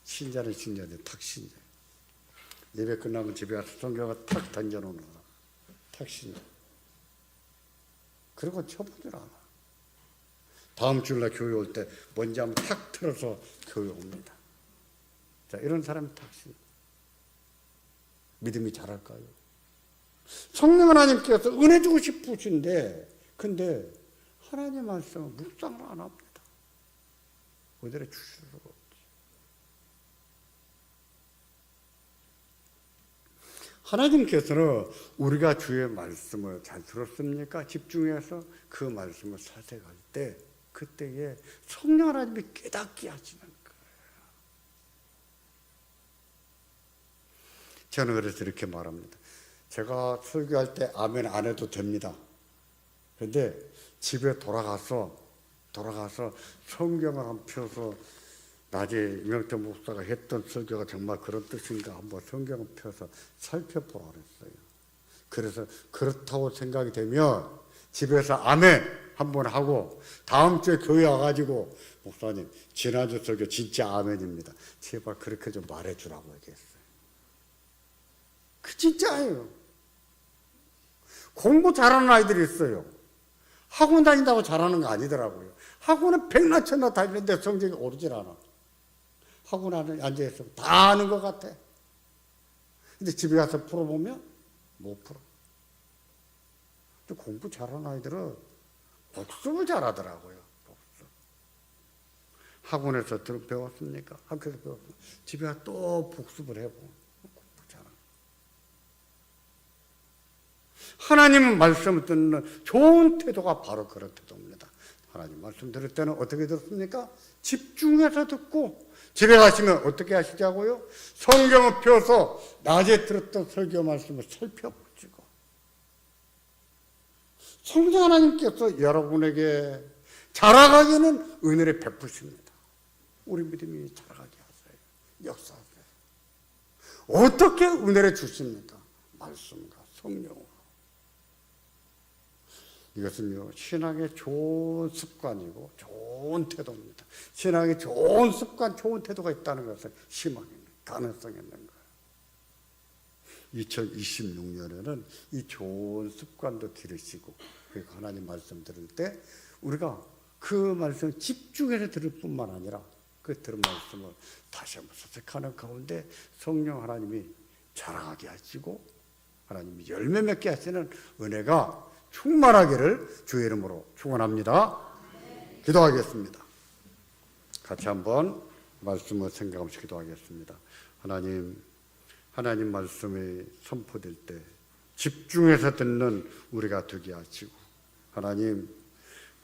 신자는 신자인데 탁신자. 예배 끝나면 집에 와서 성경을 탁 던져놓는 거야. 탁신자. 그리고 쳐보질 않아. 다음 주일날 교회 올 때 먼저 한번 탁 틀어서 교회 옵니다. 자, 이런 사람이 탁신자. 믿음이 자랄까요? 성령 하나님께서 은혜 주고 싶으신데 근데 하나님 말씀은 묵상을 안 합니다. 그대로 주실 수가 없지. 하나님께서는 우리가 주의 말씀을 잘 들었습니까? 집중해서 그 말씀을 사색할 때 그때에 성령 하나님이 깨닫게 하시는 거예요. 저는 그래서 이렇게 말합니다. 제가 설교할 때 아멘 안 해도 됩니다. 그런데 집에 돌아가서 성경을 한번 펴서 낮에 이명태 목사가 했던 설교가 정말 그런 뜻인가 한번 성경을 펴서 살펴보라 그랬어요. 그래서 그렇다고 생각이 되면 집에서 아멘 한번 하고 다음 주에 교회 와가지고 목사님 지난주 설교 진짜 아멘입니다. 제발 그렇게 좀 말해주라고 얘기했어요. 그 진짜예요. 공부 잘하는 아이들이 있어요. 학원 다닌다고 잘하는 거 아니더라고요. 학원은 백나 천나 다니는데 성적이 오르질 않아. 학원 안에 앉아있으면 다 아는 것 같아. 근데 집에 가서 풀어보면 못 풀어. 공부 잘하는 아이들은 복습을 잘하더라고요. 복습. 학원에서 배웠습니까? 학교에서 배웠습니까? 집에 가서 또 복습을 해보고. 하나님 말씀을 듣는 좋은 태도가 바로 그런 태도입니다. 하나님 말씀 들을 때는 어떻게 들었습니까? 집중해서 듣고 집에 가시면 어떻게 하시자고요? 성경을 펴서 낮에 들었던 설교 말씀을 살펴보시고 성령 하나님께서 여러분에게 자라가기는 은혜를 베푸십니다. 우리 믿음이 자라가게 하세요. 역사하세요. 어떻게 은혜를 주십니까? 말씀과 성령으로. 이것은요, 신앙의 좋은 습관이고 좋은 태도입니다. 신앙의 좋은 습관, 좋은 태도가 있다는 것은 희망입니다. 가능성이 있는 거예요. 2026년에는 이 좋은 습관도 기르시고, 그리고 하나님 말씀 들을 때 우리가 그 말씀을 집중해서 들을 뿐만 아니라 그 들은 말씀을 다시 한번 사색하는 가운데 성령 하나님이 자라게 하시고 하나님이 열매 맺게 하시는 은혜가 충만하기를 주의 이름으로 축원합니다. 기도하겠습니다. 같이 한번 말씀을 생각하면서 기도하겠습니다. 하나님 말씀이 선포될 때 집중해서 듣는 우리가 되게 하시고, 하나님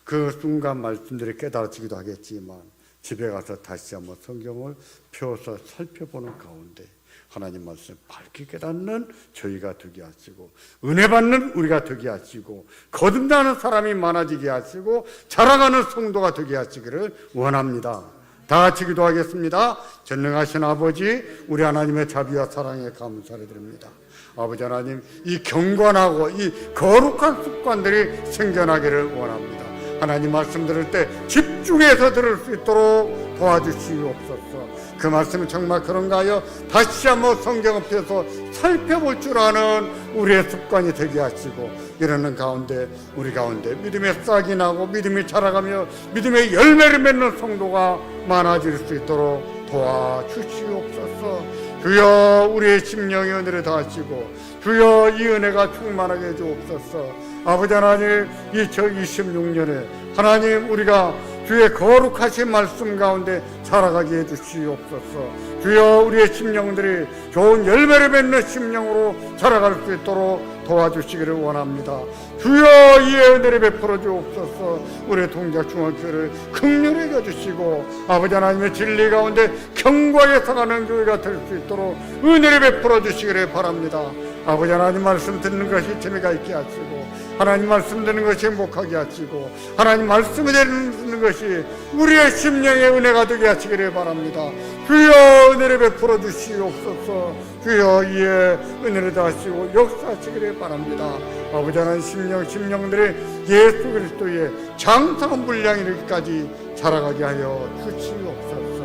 그 순간 말씀들이 깨달아지기도 하겠지만 집에 가서 다시 한번 성경을 펴서 살펴보는 가운데 하나님 말씀 밝게 깨닫는 저희가 되게 하시고, 은혜 받는 우리가 되게 하시고, 거듭나는 사람이 많아지게 하시고, 자라가는 성도가 되게 하시기를 원합니다. 다 같이 기도하겠습니다. 전능하신 아버지, 우리 하나님의 자비와 사랑에 감사를 드립니다. 아버지 하나님, 이 경건하고 이 거룩한 습관들이 생겨나기를 원합니다. 하나님 말씀 들을 때 집중해서 들을 수 있도록 도와주시옵소서. 그 말씀이 정말 그런가 하여 다시 한번 성경을 펴서 살펴볼 줄 아는 우리의 습관이 되게 하시고, 이러는 가운데 우리 가운데 믿음의 싹이 나고 믿음이 자라가며 믿음의 열매를 맺는 성도가 많아질 수 있도록 도와주시옵소서. 주여 우리의 심령의 은혜를 다하시고 주여 이 은혜가 충만하게 해주옵소서. 아버지 하나님, 2026년에 하나님 우리가 주의 거룩하신 말씀 가운데 살아가게 해주시옵소서. 주여 우리의 심령들이 좋은 열매를 맺는 심령으로 살아갈 수 있도록 도와주시기를 원합니다. 주여 이의 은혜를 베풀어 주옵소서. 우리의 동작중앙교회를 긍휼히 여겨주시고 아버지 하나님의 진리 가운데 경과에 서가는 교회가 될 수 있도록 은혜를 베풀어 주시기를 바랍니다. 아버지 하나님 말씀 듣는 것이 재미가 있게 하시고, 하나님 말씀 듣는 것이 행복하게 하시고, 하나님 말씀을 듣는 것이 우리의 심령의 은혜가 되게 하시기를 바랍니다. 주여 은혜를 베풀어 주시옵소서. 주여 이의 은혜를 다하시고 역사하시기를 바랍니다. 아버지 하나님 심령들이 예수 그리스도의 장성한 분량이 이르기까지 자라가게 하여 주시옵소서.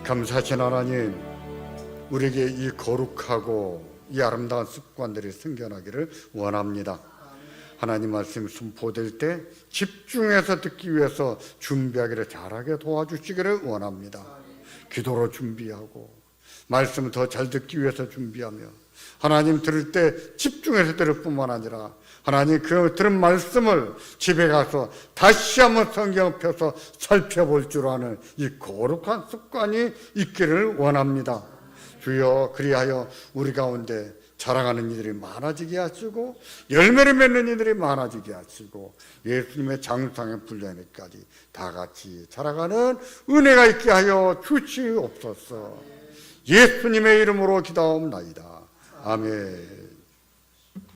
감사하신 하나님, 우리에게 이 거룩하고 이 아름다운 습관들이 생겨나기를 원합니다. 하나님 말씀이 선포될 때 집중해서 듣기 위해서 준비하기를 잘하게 도와주시기를 원합니다. 기도로 준비하고 말씀을 더 잘 듣기 위해서 준비하며 하나님 들을 때 집중해서 들을 뿐만 아니라 하나님 그 들은 말씀을 집에 가서 다시 한번 성경을 펴서 살펴볼 줄 아는 이 거룩한 습관이 있기를 원합니다. 주여 그리하여 우리 가운데 자라가는 이들이 많아지게 하시고 열매를 맺는 이들이 많아지게 하시고 예수님의 장상의 분량에까지 다 같이 자라가는 은혜가 있게 하여 주시옵소서. 예수님의 이름으로 기도하옵나이다. 아멘.